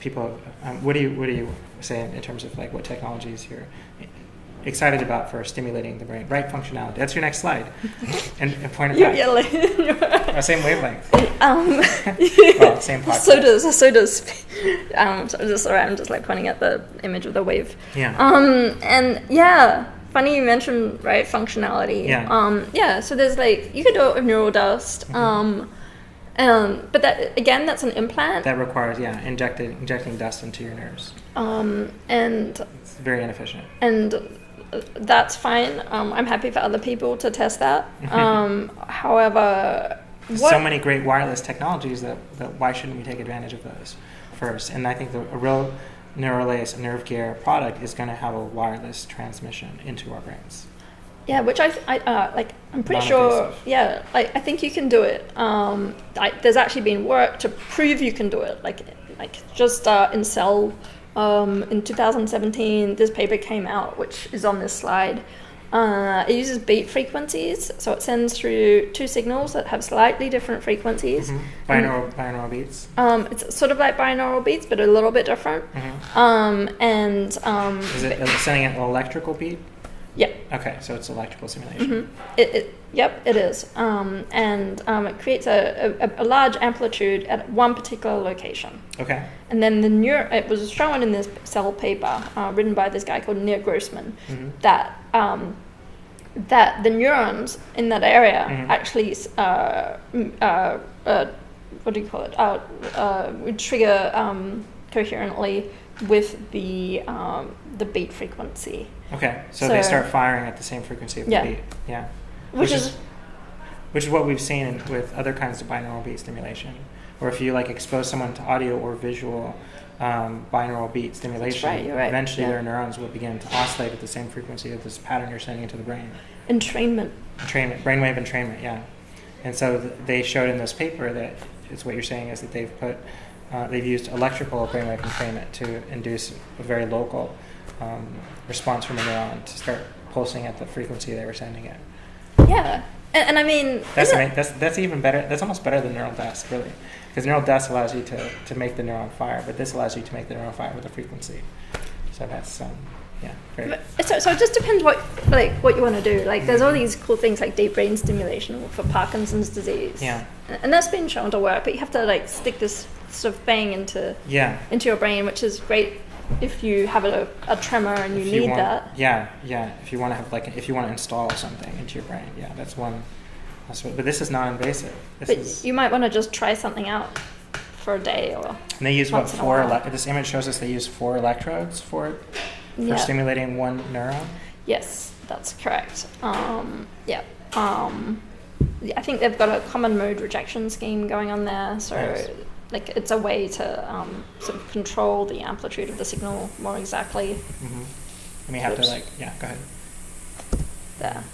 people, what do you say in terms of like what technologies you're excited about for stimulating the brain? Right functionality. That's your next slide. And point it back. Same wavelength. Well, same podcast. So does. I'm just like pointing at the image of the wave. Yeah. And yeah, funny you mentioned right functionality. Yeah. So there's like you could do it with neural dust. But that again, that's an implant. That requires, injecting dust into your nerves. And it's very inefficient. And that's fine. I'm happy for other people to test that. However, so many great wireless technologies that why shouldn't we take advantage of those first? And I think a real NeuroLace nerve gear product is going to have a wireless transmission into our brains. Yeah, which I'm pretty sure. Yeah, I think you can do it. There's actually been work to prove you can do it. Like just in Cell, in 2017, this paper came out, which is on this slide. It uses beat frequencies, so it sends through two signals that have slightly different frequencies. Binaural beats. It's sort of like binaural beats, but a little bit different. Is it sending an electrical beat? Yeah. Okay, so it's electrical simulation. Yep, it is. It creates a large amplitude at one particular location. Okay. And then it was shown in this Cell paper written by this guy called Neil Grossman that the neurons in that area actually would trigger coherently with the beat frequency. Okay, so they start firing at the same frequency of the beat. Yeah. Which is what we've seen with other kinds of binaural beat stimulation, or if you expose someone to audio or visual binaural beat stimulation, you're right. Eventually their neurons will begin to oscillate at the same frequency of this pattern you're sending into the brain. Brainwave entrainment, yeah. And so they showed in this paper that it's what you're saying is that they've used electrical brainwave entrainment to induce a very local response from a neuron to start pulsing at the frequency they were sending it. Yeah, and I mean that's even better. That's almost better than neural dust, really, because neural dust allows you to make the neuron fire, but this allows you to make the neuron fire with a frequency. So that's great. So it just depends what you want to do. There's all these cool things like deep brain stimulation for Parkinson's disease. Yeah, and that's been shown to work, but you have to stick this sort of thing into your brain, which is great if you have a tremor and you need that. Yeah. If you want to have if you want to install something into your brain, that's one. But this is non-invasive. You might want to just try something out for a day or. And they use this image shows us they use 4 electrodes for stimulating one neuron. Yes, that's correct. I think they've got a common mode rejection scheme going on there, so. Yes. It's a way to sort of control the amplitude of the signal more exactly. And we have to go ahead. There.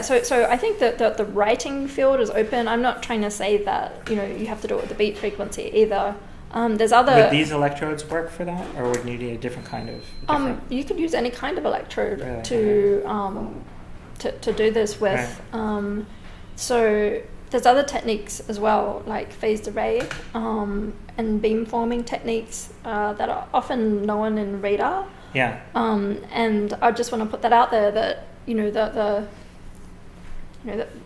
So I think that the writing field is open. I'm not trying to say that you have to do it with the beat frequency either. There's other. Would these electrodes work for that, or would you need a different kind of? You could use any kind of electrode to do this with. Right. So. There's other techniques as well, like phased array and beamforming techniques that are often known in radar. Yeah. And I just want to put that out there that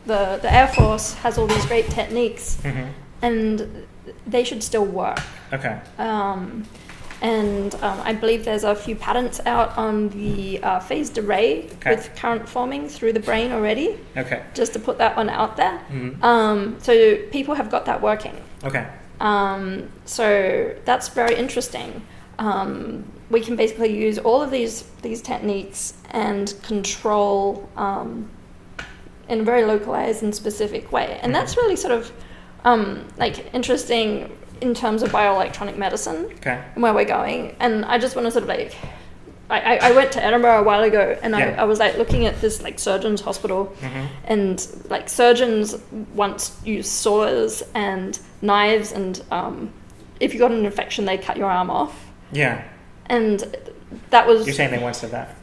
the Air Force has all these great techniques, and they should still work. Okay. And I believe there's a few patents out on the phased array with current forming through the brain already. Okay. Just to put that one out there. So people have got that working. Okay. So that's very interesting. We can basically use all of these techniques and control in a very localized and specific way. And that's really sort of interesting in terms of bioelectronic medicine and where we're going. And I just want to sort of I went to Edinburgh a while ago and I was looking at this surgeon's hospital and surgeons once used saws and knives and if you got an infection they cut your arm off. Yeah. And that was... You're saying they once did that?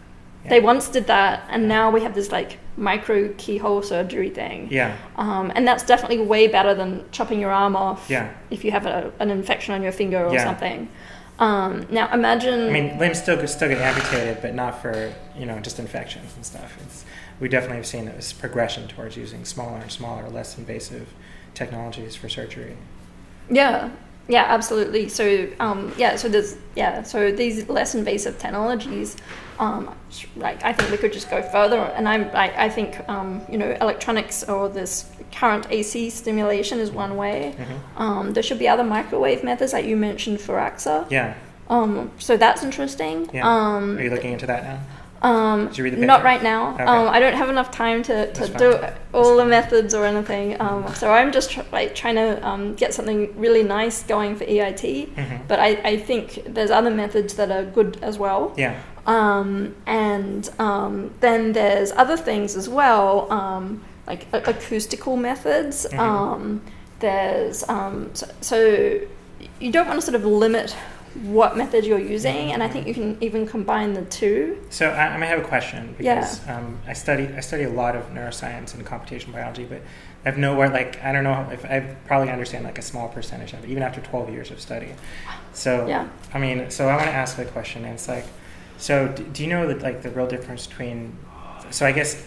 Yeah. They once did that, and now we have this micro keyhole surgery thing. Yeah. And that's definitely way better than chopping your arm off. Yeah. If you have an infection on your finger or something. Now imagine. I mean, limbs still get amputated, but not for just infections and stuff. We definitely have seen this progression towards using smaller and smaller, less invasive technologies for surgery. Yeah. Yeah, absolutely. So so these less invasive technologies, like I think we could just go further, and I think electronics or this current AC stimulation is one way. There should be other microwave methods like you mentioned for AXA. Yeah. So that's interesting. Yeah. Are you looking into that now? Did you read the paper? Not right now. Okay. I don't have enough time to do all the methods or anything. So I'm just trying to get something really nice going for EIT. But I think there's other methods that are good as well. Yeah. Then there's other things as well, like acoustical methods. There's so you don't want to sort of limit what method you're using, and I think you can even combine the two. So I may have a question because I study a lot of neuroscience and computational biology, but I have nowhere, like, I don't know if I probably understand like a small percentage of it, even after 12 years of study. So I mean, so I want to ask a question, and it's like, so do you know that like the real difference between, so I guess,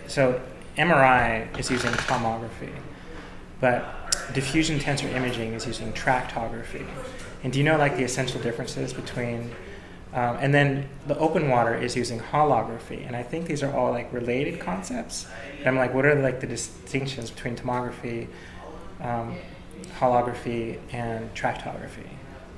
so MRI is using tomography, but diffusion tensor imaging is using tractography. And do you know like the essential differences between, and then the open water is using holography, and I think these are all like related concepts. And I'm like, what are like the distinctions between tomography, holography, and tractography?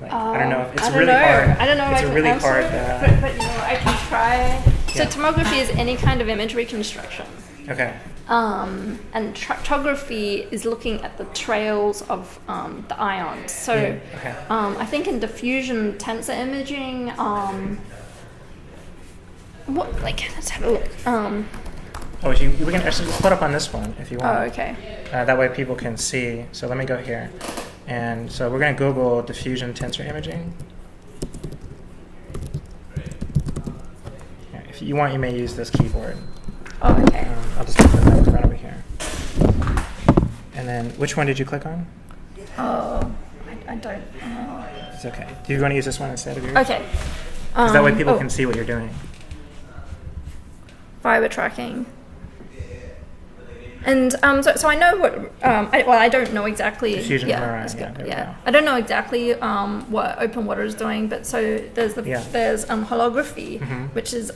Like, I don't know if it's really hard. I don't know. It's if I a can really answer hard. it, but I can try. So tomography is any kind of image reconstruction. Okay. And tractography is looking at the trails of the ions. So I think in diffusion tensor imaging, let's have a look. We can actually put up on this one if you want. Oh, okay. That way people can see. So let me go here. And so we're going to Google diffusion tensor imaging. If you want, you may use this keyboard. Oh, okay. I'll just put that in front over here. And then, which one did you click on? Oh, I don't. It's okay. Do you want to use this one instead of yours? Okay. Because that way people can see what you're doing. Fiber tracking. And so I know what. I don't know exactly. Diffusion MRI. I don't know exactly what open water is doing, but so there's holography, which is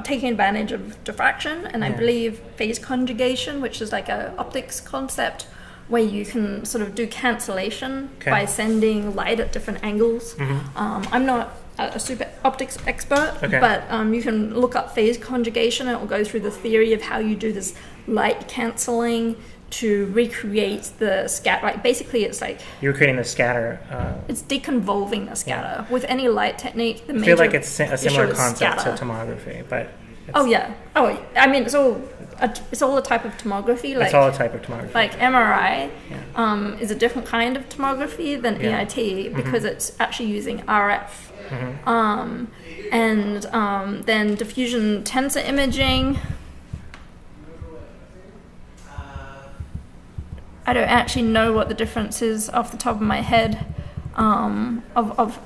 taking advantage of diffraction, and I believe phase conjugation, which is like a optics concept where you can sort of do cancellation by sending light at different angles. I'm not a super optics expert, but you can look up phase conjugation, and it will go through the theory of how you do this light cancelling to recreate the scatter. Like basically, it's like you're creating the scatter. It's deconvolving the scatter with any light technique. I feel like it's a similar concept to tomography, but I mean it's all a type of tomography. Like, it's all a type of tomography. Like MRI is a different kind of tomography than EIT because it's actually using RF. And then diffusion tensor imaging. I don't actually know what the difference is off the top of my head of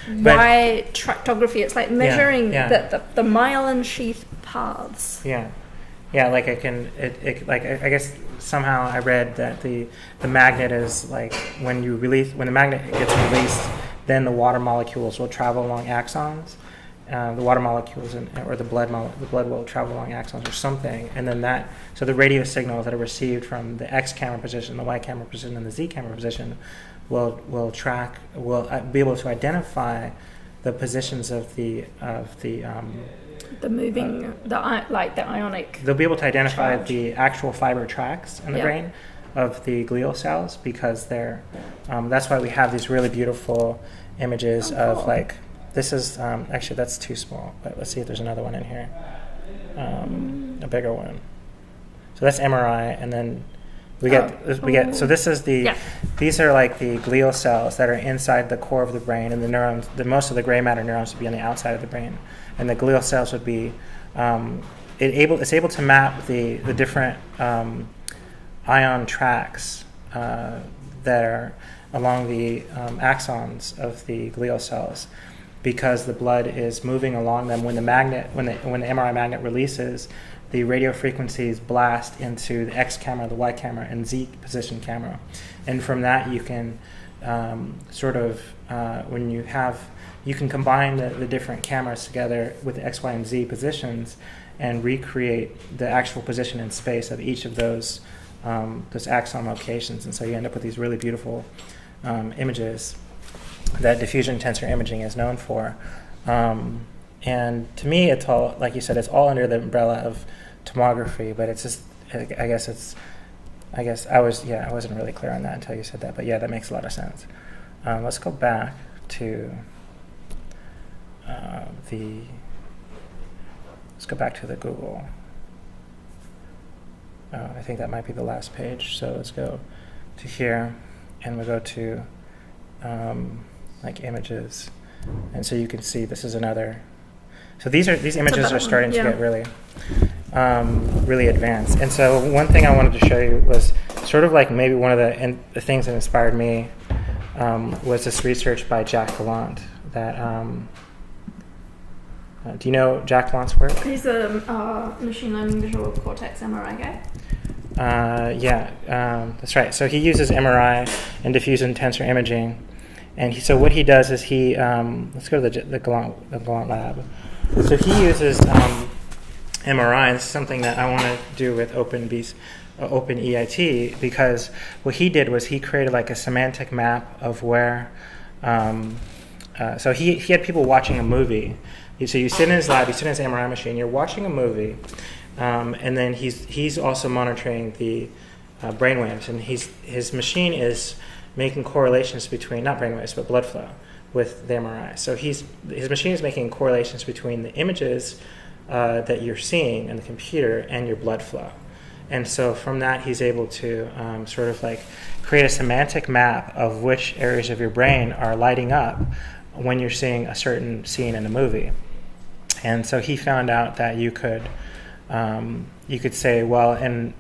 why tractography. It's like measuring the myelin sheath paths. Like I guess somehow I read that the magnet is like when the magnet gets released, then the water molecules will travel along axons. The water molecules or the blood will travel along axons or something, and then so the radio signals that are received from the X camera position, the Y camera position, and the Z camera position will be able to identify the positions of the moving the ionic. They'll be able to identify charge. The actual fiber tracks in the brain of the glial cells because they're. That's why we have these really beautiful images of like. This is actually that's too small, but let's see if there's another one in here, a bigger one. So that's MRI, and then we get. So this is these are like the glial cells that are inside the core of the brain, and the neurons. Most of the gray matter neurons would be on the outside of the brain, and the glial cells would be. It's able to map the different ion tracks that are along the axons of the glial cells. Because the blood is moving along them when the MRI magnet releases, the radio frequencies blast into the X camera, the Y camera, and Z position camera, and from that you can when you can combine the different cameras together with the X, Y, and Z positions and recreate the actual position in space of each of those axon locations. And so you end up with these really beautiful images that diffusion tensor imaging is known for. And to me, it's all, like you said, it's all under the umbrella of tomography, but it's just, I wasn't really clear on that until you said that, but yeah, that makes a lot of sense. Let's go back to let's go back to the Google. I think that might be the last page, so let's go to here, and we'll go to like images, and so you can see this is another. So these images are starting to get really really advanced. And so one thing I wanted to show you was sort of like maybe one of the things that inspired me was this research by Jack Gallant. That do you know Jack Gallant's work? He's a machine learning visual cortex MRI guy. That's right. So he uses MRI and diffusion tensor imaging, and so what he does is he let's go to the Gallant lab. So he uses MRI. This is something that I want to do with OpenEIT, because what he did was he created like a semantic map of where. So he had people watching a movie. So you sit in his lab, you sit in his MRI machine, you're watching a movie, and then he's also monitoring the brainwaves, and his machine is making correlations between, not brainwaves, but blood flow with the MRI. So his machine is making correlations between the images that you're seeing in the computer and your blood flow. And so from that, he's able to sort of like create a semantic map of which areas of your brain are lighting up when you're seeing a certain scene in a movie. And so he found out that you could say, well, in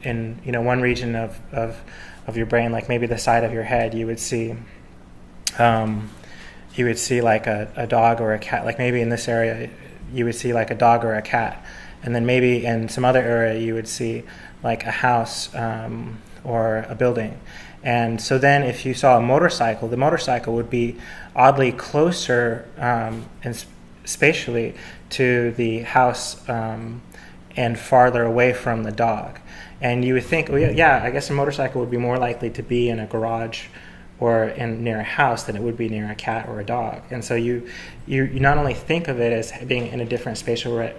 one region of your brain, like maybe the side of your head, you would see like a dog or a cat. Like maybe in this area, you would see like a dog or a cat, and then maybe in some other area, you would see like a house or a building. And so then if you saw a motorcycle, the motorcycle would be oddly closer and spatially to the house and farther away from the dog. And you would think, well, yeah, I guess a motorcycle would be more likely to be in a garage or near a house than it would be near a cat or a dog. And so you not only think of it as being in a different spatial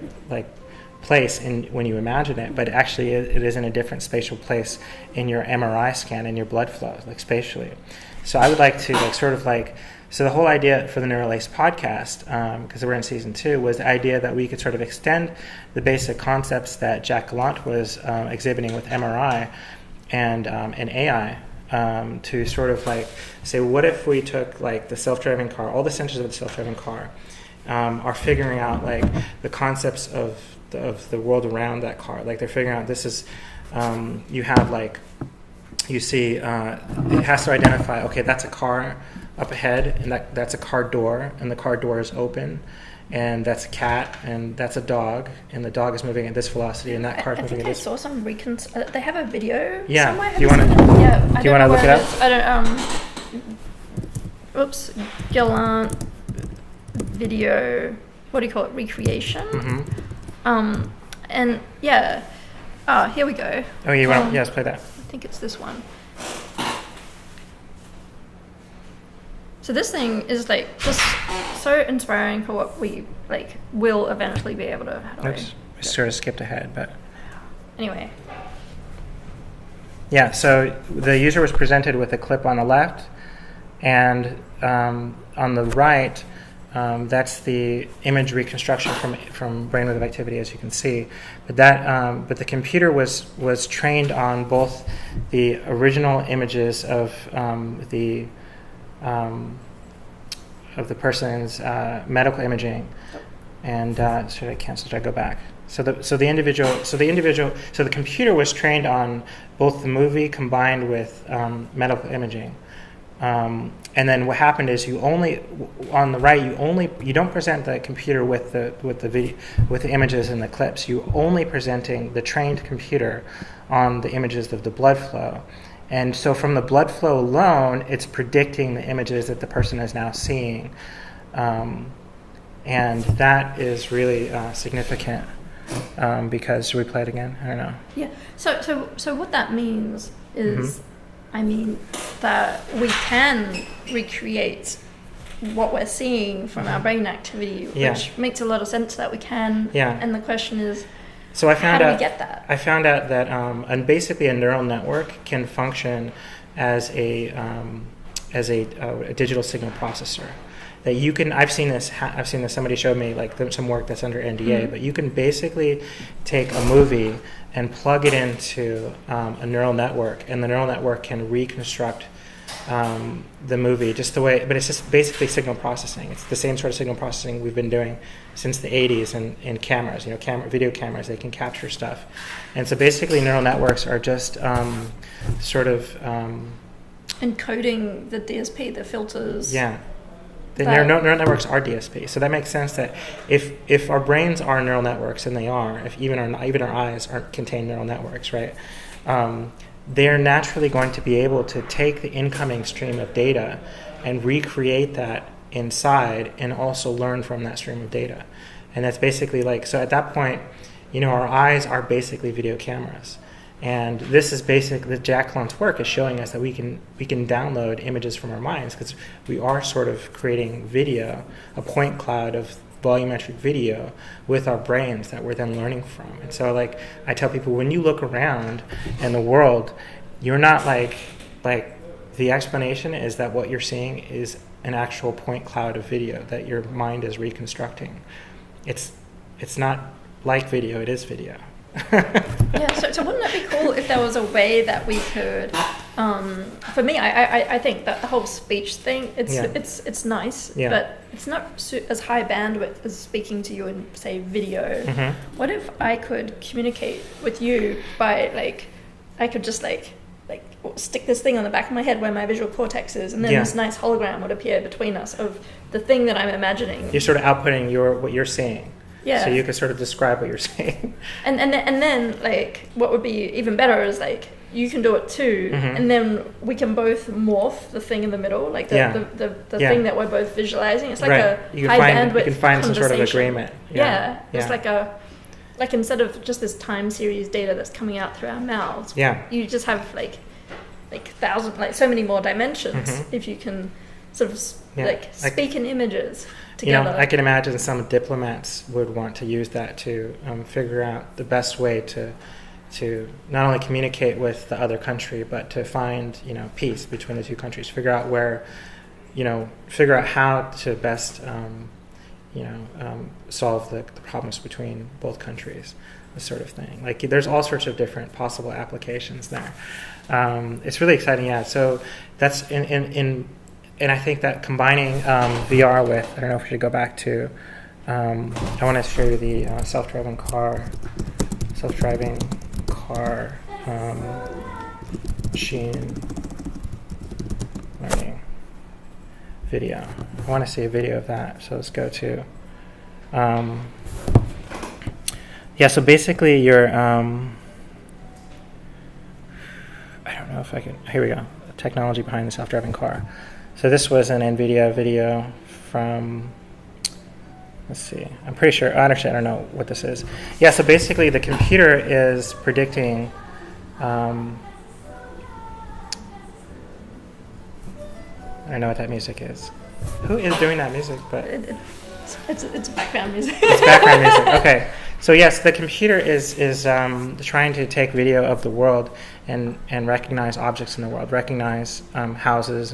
place when you imagine it, but actually it is in a different spatial place in your MRI scan and your blood flow, like spatially. So I would like to so the whole idea for the NeuroLace podcast, because we're in season 2, was the idea that we could sort of extend the basic concepts that Jack Gallant was exhibiting with MRI and AI to sort of like say, what if we took like the self-driving car, all the sensors of the self-driving car are figuring out like the concepts of the world around that car. Like they're figuring out this is, you see it has to identify, okay, that's a car up ahead, and that's a car door, and the car door is open, and that's a cat, and that's a dog, and the dog is moving at this velocity, and that car is moving at this. I saw some they have a video. Yeah. Somewhere. Do you want to? Yeah. Do you want to look it up? I don't. Oops. Gallant video. What do you call it? Recreation. Mm-hmm. And yeah. Here we go. Oh, you want? Let's play that. I think it's this one. So this thing is like just so inspiring for what we like will eventually be able to. Oops, we sort of skipped ahead, but anyway. Yeah, so the user was presented with a clip on the left, and on the right, that's the image reconstruction from brainwave activity, as you can see. But the computer was trained on both the original images of the person's medical imaging, and should I cancel? Should I go back? So the computer was trained on both the movie combined with medical imaging. And then what happened is you don't present the computer with the images and the clips. You only presenting the trained computer on the images of the blood flow, And so from the blood flow alone, it's predicting the images that the person is now seeing. And that is really significant because, should we play it again? I don't know. Yeah. So what that means is, I mean, that we can recreate what we're seeing from our brain activity, which makes a lot of sense that we can. Yeah. And the question is, so I found how out, do we get that? I found out that and basically a neural network can function as a digital signal processor. That you can, I've seen this. Somebody showed me like some work that's under NDA, but you can basically take a movie and plug it into a neural network, and the neural network can reconstruct the movie just the way. But it's just basically signal processing. It's the same sort of signal processing we've been doing since the 80s in cameras. Video cameras, they can capture stuff, and so basically neural networks are just encoding the DSP, the filters. Yeah. The neural networks are DSP, so that makes sense that if our brains are neural networks, and they are, if even our eyes contain neural networks, right? They're naturally going to be able to take the incoming stream of data and recreate that inside, and also learn from that stream of data. And that's basically so at that point, our eyes are basically video cameras. And this is basically, Jack Lunt's work is showing us that we can download images from our minds, because we are sort of creating video, a point cloud of volumetric video with our brains that we're then learning from. And so I tell people, when you look around in the world, you're not like the explanation is that what you're seeing is an actual point cloud of video that your mind is reconstructing. It's not like video, it is video. Yeah, so wouldn't it be cool if there was a way that we could, for me, I think that the whole speech thing, it's nice, but it's not as high bandwidth as speaking to you in, say, video. What if I could communicate with you by, I could just, stick this thing on the back of my head where my visual cortex is, and then this nice hologram would appear between us of the thing that I'm imagining. You're sort of outputting what you're seeing. Yeah. So you could sort of describe what you're saying. And then what would be even better is you can do it too, and then we can both morph the thing in the middle, the thing that we're both visualizing. It's like a high bandwidth. You can find some sort of agreement. It's instead of just this time series data that's coming out through our mouths, you just have so many more dimensions if you can sort of speak in images together. I can imagine some diplomats would want to use that to figure out the best way to not only communicate with the other country, but to find peace between the two countries. Figure out how to best solve the problems between both countries, this sort of thing. There's all sorts of different possible applications there. It's really exciting. Yeah. So that's and I think that combining VR with, I don't know if we should go back to, I want to show you the self-driving car machine learning video. I want to see a video of that, so let's go to, so basically you're, I don't know if I can, here we go, the technology behind the self-driving car. So this was an NVIDIA video from, let's see, I'm pretty sure, I don't know what this is. Yeah, so basically the computer is predicting, I don't know what that music is. Who is doing that music? But it's background music. It's background music, okay. So yes, the computer is trying to take video of the world and recognize objects in the world, recognize houses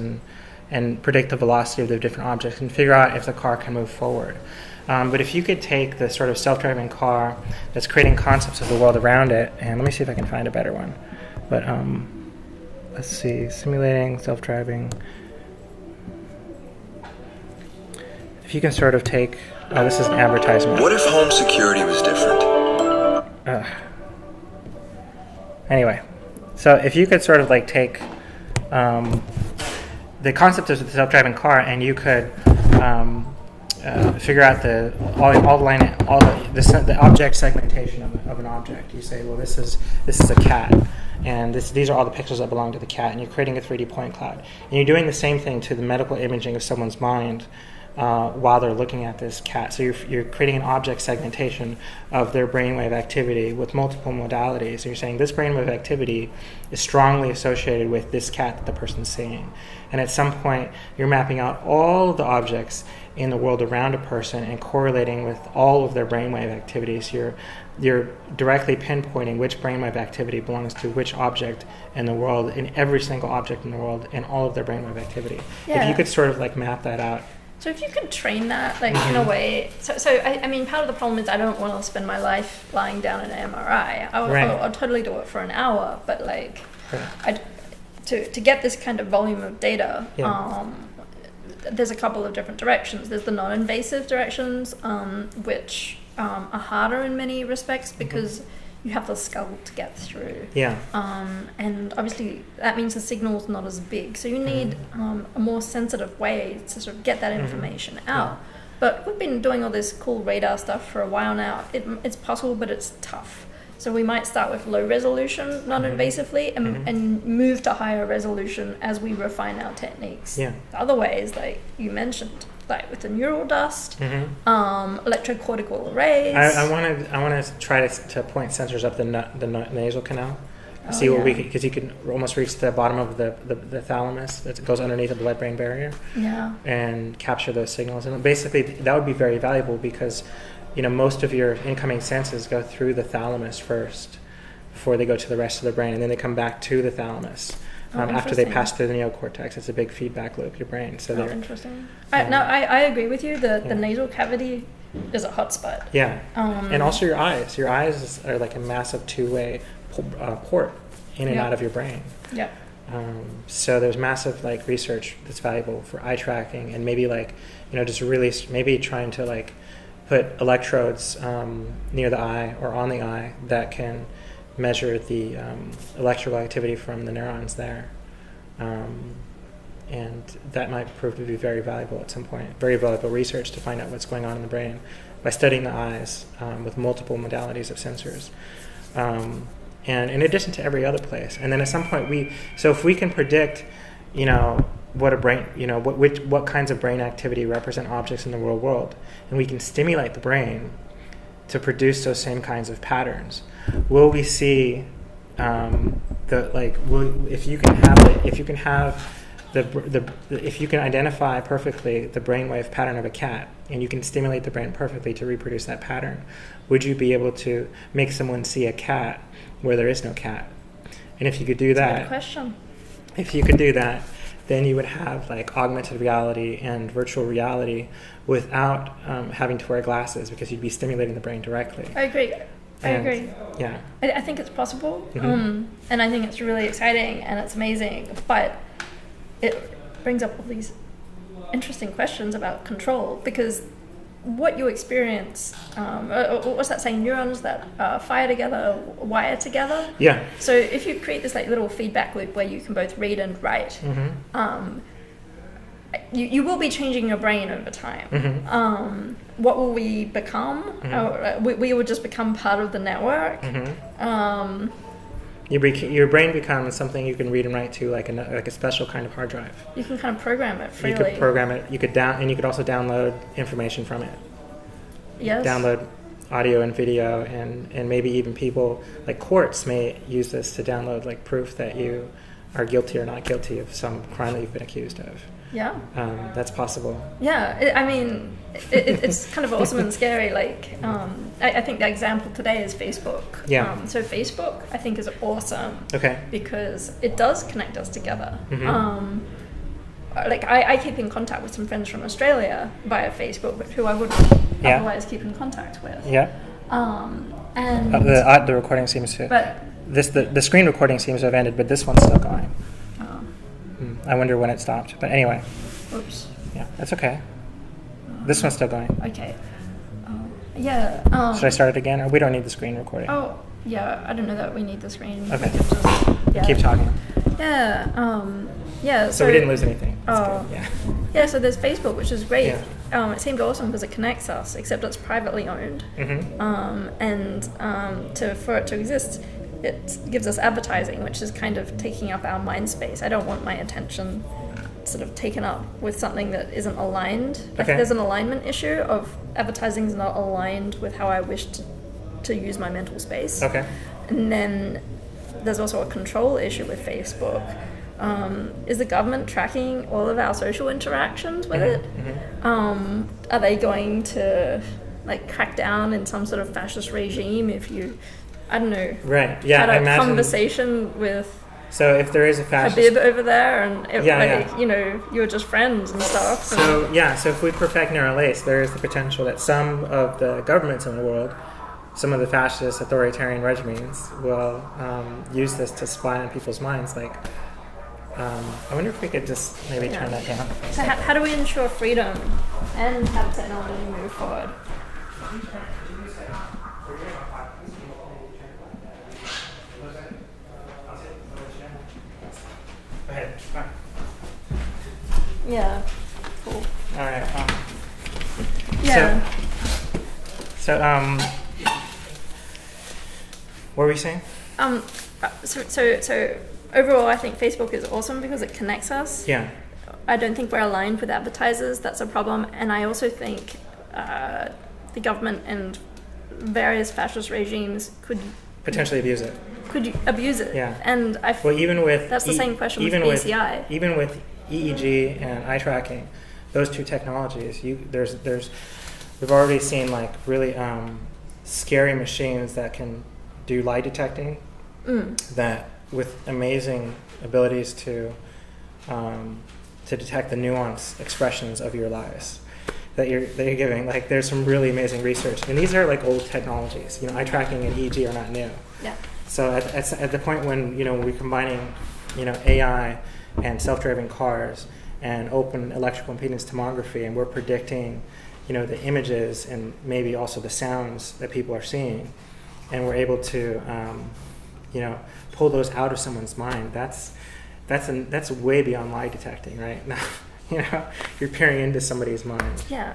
and predict the velocity of the different objects and figure out if the car can move forward. But if you could take the sort of self-driving car that's creating concepts of the world around it, and let me see if I can find a better one. But let's see, simulating self-driving. If you can sort of take, this is an advertisement. What if home security was different? Anyway, so if you could sort of take the concept of the self-driving car, and you could figure out the object segmentation of an object. You say, well, this is a cat, and these are all the pixels that belong to the cat, and you're creating a 3D point cloud. And you're doing the same thing to the medical imaging of someone's mind while they're looking at this cat. So you're creating an object segmentation of their brainwave activity with multiple modalities. And you're saying this brainwave activity is strongly associated with this cat that the person's seeing. And at some point, you're mapping out all of the objects in the world around a person and correlating with all of their brainwave activities. You're directly pinpointing which brainwave activity belongs to which object in the world, in every single object in the world, and all of their brainwave activity. Yeah. If you could sort of like map that out. So if you could train that, like in a way, so I mean, part of the problem is I don't want to spend my life lying down in an MRI. I'll totally do it for an hour, but like, to get this kind of volume of data, there's a couple of different directions. There's the non-invasive directions, which are harder in many respects because you have the skull to get through. Yeah. And obviously that means the signal's not as big. So you need a more sensitive way to sort of get that information out. Yeah. But we've been doing all this cool radar stuff for a while now. It's possible, but it's tough. So we might start with low resolution, non-invasively, and move to higher resolution as we refine our techniques. Yeah. The other ways, like you mentioned, like with the neural dust, electrocortical arrays. I want to try to point sensors up the nasal canal. See what we can, because you can almost reach the bottom of the thalamus that goes underneath the blood-brain barrier. Yeah. And capture those signals, and basically that would be very valuable because, you know, most of your incoming senses go through the thalamus first before they go to the rest of the brain, and then they come back to the thalamus. After they pass through the neocortex. It's a big feedback loop, your brain. So interesting. I agree with you. The nasal cavity is a hotspot. Yeah. And also your eyes. Your eyes are like a massive two-way port in and out of your brain. Yeah. So there's massive like research that's valuable for eye tracking, and maybe like, you know, just really maybe trying to like put electrodes near the eye or on the eye that can measure the electrical activity from the neurons there. And that might prove to be very valuable at some point, very valuable research to find out what's going on in the brain by studying the eyes with multiple modalities of sensors. And in addition to every other place. And then at some point if we can predict, you know, what a brain, you know, what kinds of brain activity represent objects in the real world, and we can stimulate the brain to produce those same kinds of patterns, will we see if you can identify perfectly the brainwave pattern of a cat and you can stimulate the brain perfectly to reproduce that pattern, would you be able to make someone see a cat where there is no cat? And if you could do that, that's a good question. If you could do that, then you would have like augmented reality and virtual reality without having to wear glasses, because you'd be stimulating the brain directly. I agree. Yeah. I think it's possible, and I think it's really exciting and it's amazing, but it brings up all these interesting questions about control, because what you experience, what's that saying, neurons that fire together, wire together? Yeah. So if you create this like little feedback loop where you can both read and write, you will be changing your brain over time. What will we become? We will just become part of the network. Your brain becomes something you can read and write to, like a special kind of hard drive. You can kind of program it freely. You could program it. You could also download information from it. Yes. Download audio and video, and maybe even people like courts may use this to download like proof that you are guilty or not guilty of some crime that you've been accused of. Yeah. That's possible. Yeah, it's kind of awesome and scary. Like, I think the example today is Facebook. Yeah. So Facebook, I think, is awesome. Okay. Because it does connect us together. Like, I keep in contact with some friends from Australia via Facebook, who I wouldn't otherwise keep in contact with. Yeah. And the recording seems to. But the screen recording seems to have ended, but this one's still going. I wonder when it stopped. But anyway. Oops. Yeah, that's okay. This one's still going. Okay. Yeah. Should I start it again? Or we don't need the screen recording? Oh, yeah. I don't know that we need the screen. Okay. Keep talking. Yeah. So we didn't lose anything. That's Oh. good. Yeah. Yeah, so there's Facebook, which is great. Yeah. It seemed awesome because it connects us, except it's privately owned. For it to exist, it gives us advertising, which is kind of taking up our mind space. I don't want my attention sort of taken up with something that isn't aligned. Like there's an alignment issue of advertising is not aligned with how I wish to use my mental space. Okay. And then there's also a control issue with Facebook. Is the government tracking all of our social interactions with it? Are they going to like crack down in some sort of fascist regime if you, I don't know, right? Yeah, had a I imagine, conversation with so if there is a fascist Habib over there, and you know, you were just friends and stuff. So so if we perfect NeuroLace, there is the potential that some of the governments in the world, some of the fascist authoritarian regimes will use this to spy on people's minds. Like, I wonder if we could just maybe turn that down. So how do we ensure freedom and have technology move forward? Go ahead. Yeah. Cool. All right. Yeah. So, what were we saying? So overall, I think Facebook is awesome because it connects us. Yeah. I don't think we're aligned with advertisers. That's a problem. And I also think the government and various fascist regimes could potentially abuse it. Could abuse it. Yeah. And even with that's the same question with BCI. Even with EEG and eye tracking, those two technologies, we've already seen like really scary machines that can do lie detecting, that with amazing abilities to detect the nuanced expressions of your lies that you're giving. Like there's some really amazing research, and these are like old technologies. You know, eye tracking and EEG are not new. Yeah. So at the point when we're combining AI and self-driving cars and open electrical impedance tomography, and we're predicting the images and maybe also the sounds that people are seeing, and we're able to pull those out of someone's mind. That's way beyond lie detecting, right? You're peering into somebody's mind. Yeah.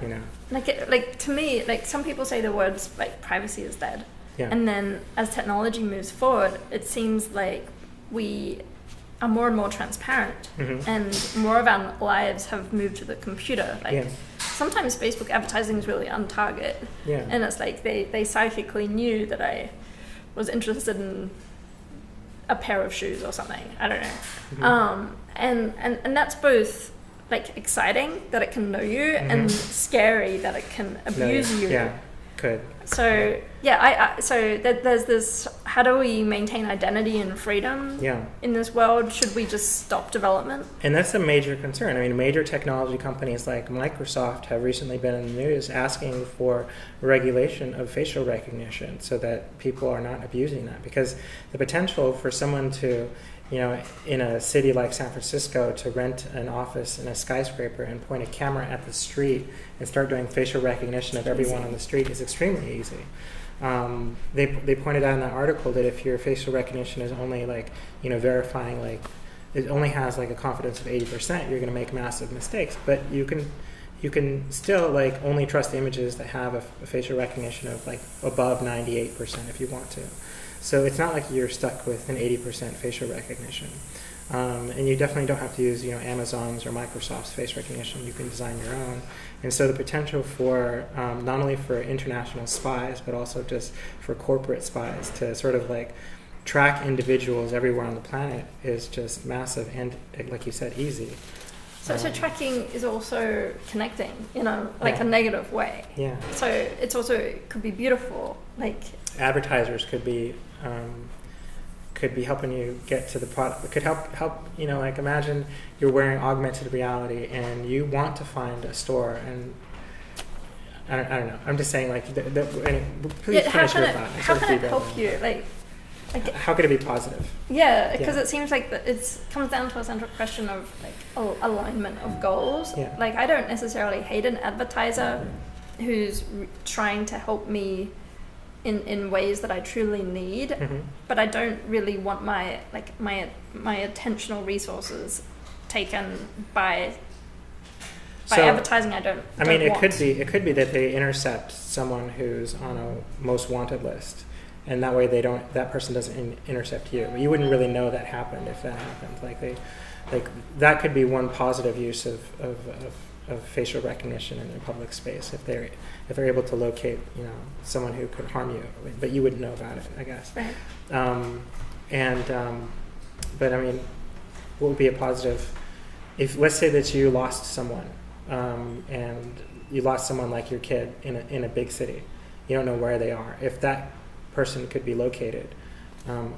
Like to me, like some people say the words like privacy is dead. Yeah. And then as technology moves forward, it seems like we are more and more transparent, and more of our lives have moved to the computer. Like sometimes Facebook advertising is really on target. Yeah. And it's like they psychically knew that I was interested in a pair of shoes or something. I don't know. And that's both like exciting that it can know you and scary that it can abuse you. Yeah, could. So there's this. How do we maintain identity and freedom in this world? Should we just stop development? And that's a major concern. I mean, major technology companies like Microsoft have recently been in the news asking for regulation of facial recognition so that people are not abusing that. Because the potential for someone to, in a city like San Francisco, to rent an office in a skyscraper and point a camera at the street and start doing facial recognition of everyone on the street is extremely easy. They pointed out in that article that if your facial recognition is only verifying it only has a confidence of 80%, you're going to make massive mistakes. But you can still only trust the images that have a facial recognition of above 98% if you want to. So it's not like you're stuck with an 80% facial recognition. And you definitely don't have to use Amazon's or Microsoft's face recognition. You can design your own. And so the potential for not only for international spies, but also just for corporate spies to sort of track individuals everywhere on the planet is just massive and, like you said, easy. So tracking is also connecting in a a negative way. Yeah. So it's also could be beautiful. Advertisers could be helping you get to the product. It could help. Imagine you're wearing augmented reality and you want to find a store, and I don't know. I'm just saying please finish your thought. How can it help you? How could it be positive? Yeah, because it seems like it comes down to a central question of alignment of goals. Yeah. I don't necessarily hate an advertiser who's trying to help me in ways that I truly need, but I don't really want my attentional resources taken by advertising. I mean, it could be that they intercept someone who's on a most wanted list, and that way that person doesn't intercept you. You wouldn't really know that happened if that happened. That could be one positive use of facial recognition in a public space if they're able to locate someone who could harm you, but you wouldn't know about it, I guess. Right. But I mean, what would be a positive if, let's say that you lost someone, and you lost someone like your kid in a big city, you don't know where they are. If that person could be located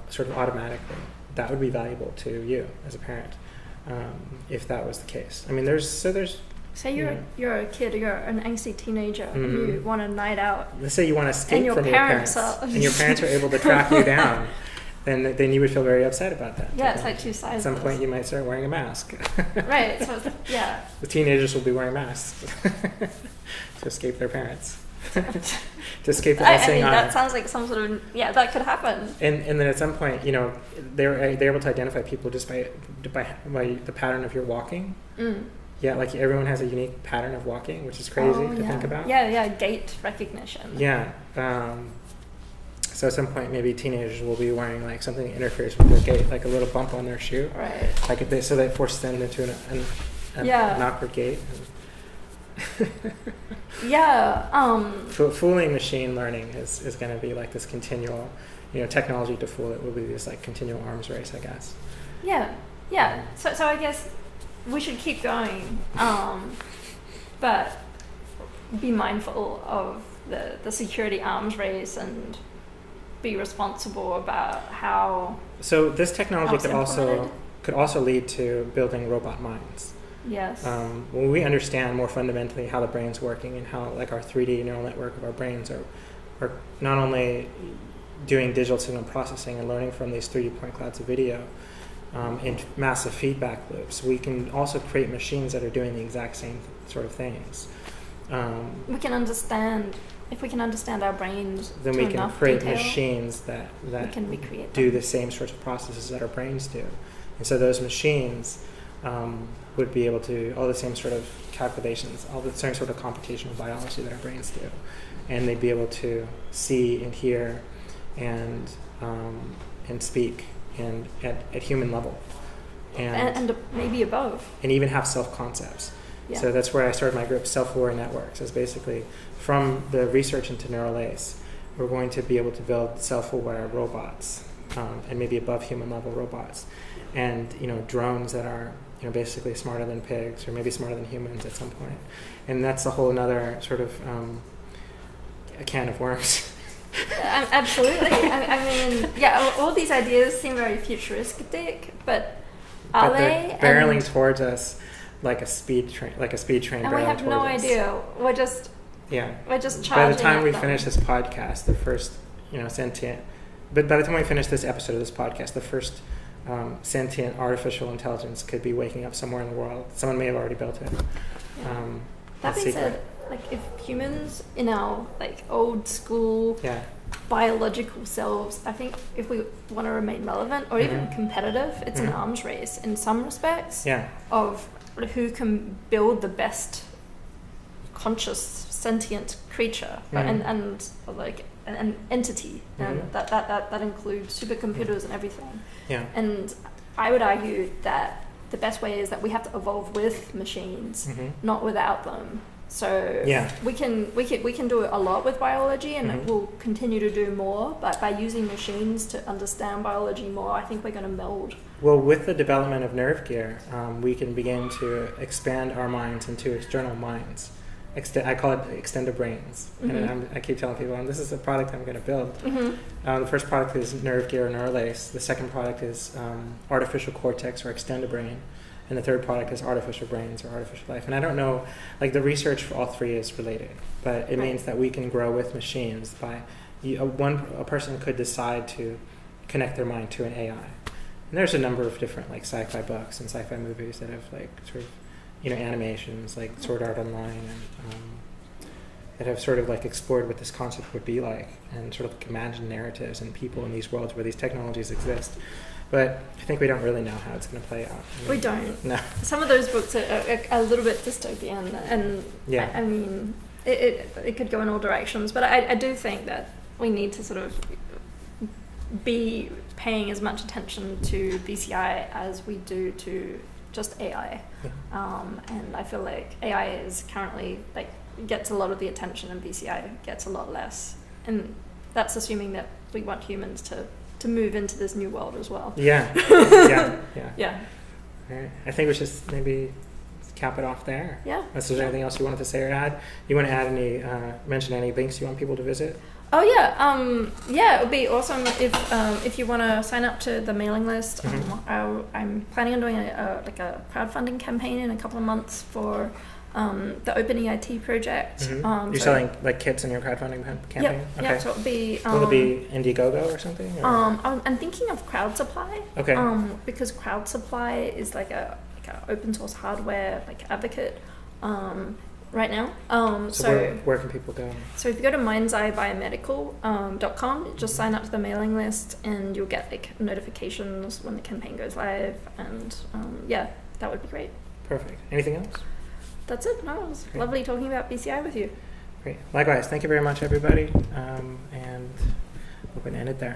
sort of automatically, that would be valuable to you as a parent, if that was the case. I mean, there's say you're a kid, you're an angsty teenager, and you want a night out. Let's say you want to escape from your parents, and your parents are able to track you down. Then you would feel very upset about that. Yeah, it's like two sides. At some point, you might start wearing a mask. Right. So yeah. The teenagers will be wearing masks to escape their parents. To escape the I mean, that sounds like some sort of that could happen. And then at some point, they're able to identify people just by the pattern of your walking. Yeah, like everyone has a unique pattern of walking, which is crazy to think about. Yeah, gait recognition. Yeah. So at some point, maybe teenagers will be wearing like something that interferes with their gait, like a little bump on their shoe. Right. So that forces them into an awkward gait. Fooling machine learning is going to be like this continual, technology to fool it will be this like continual arms race, I guess. Yeah. So I guess we should keep going, but be mindful of the security arms race and be responsible about how. So this technology could also lead to building robot minds. Yes. When we understand more fundamentally how the brain's working and how like our 3D neural network of our brains are not only doing digital signal processing and learning from these 3D point clouds of video in massive feedback loops, we can also create machines that are doing the exact same sort of things. If we can understand our brains, then we can create machines that can recreate do the same sorts of processes that our brains do. And so those machines would be able to all the same sort of calculations, all the same sort of computational biology that our brains do, and they'd be able to see and hear and speak and at human level, and maybe above, and even have self-concepts. Yeah. So that's where I started my group, Self-Aware Networks. Is basically from the research into neural ACE, we're going to be able to build self-aware robots, and maybe above human level robots, and drones that are basically smarter than pigs or maybe smarter than humans at some point. And that's a whole another sort of a can of worms. Absolutely. I mean, all these ideas seem very futuristic, but they're barreling towards us like a speed train, and we have no idea. We're just charging. By the time we finish this podcast, the first sentient. But by the time we finish this episode of this podcast, the first sentient artificial intelligence could be waking up somewhere in the world. Someone may have already built it. That being said, like if humans in our like old school biological selves, I think if we want to remain relevant or even competitive, it's an arms race in some respects. Of who can build the best conscious sentient creature and like an entity, and that includes supercomputers and everything. And I would argue that the best way is that we have to evolve with machines, not without them. So we can do a lot with biology, and we'll continue to do more. But by using machines to understand biology more, I think we're going to meld. Well, with the development of nerve gear, we can begin to expand our minds into external minds. I call it extended brains, and I keep telling people, this is a product I'm going to build. The first product is nerve gear or neural ACE. The second product is artificial cortex or extended brain. And the third product is artificial brains or artificial life. And I don't know, like the research for all three is related, but it means that we can grow with machines by, a person could decide to connect their mind to an AI. And there's a number of different like sci-fi books and sci-fi movies that have like sort of, animations like Sword Art Online that have sort of like explored what this concept would be like, and sort of like imagined narratives and people in these worlds where these technologies exist. But I think we don't really know how it's going to play out. We don't. No. Some of those books are a little bit dystopian, and yeah. I mean, it could go in all directions. But I do think that we need to sort of be paying as much attention to BCI as we do to just AI. Yeah. And I feel like AI is currently like gets a lot of the attention and BCI gets a lot less. And that's assuming that we want humans to move into this new world as well. Yeah. Yeah. Yeah. All right. I think we should maybe cap it off there. Yeah. Unless there's anything else you wanted to say or add. You want to add any, mention any links you want people to visit? Oh yeah, yeah. It would be awesome if you want to sign up to the mailing list. I'm planning on doing a crowdfunding campaign in a couple of months for the Open EIT project. You're selling like kits in your crowdfunding campaign? Yep, Okay. yeah. So it'll be. Will it be Indiegogo or something? Or? I'm thinking of Crowd Supply. Okay. Because Crowd Supply is like a open source hardware like advocate. Right now. So where can people go? So if you go to mindseyebiomedical.com, just sign up to the mailing list and you'll get like notifications when the campaign goes live, and yeah, that would be great. Perfect. Anything else? That's it. No, it was lovely talking about BCI with you. Great. Likewise. Thank you very much, everybody. And we're going to end it there.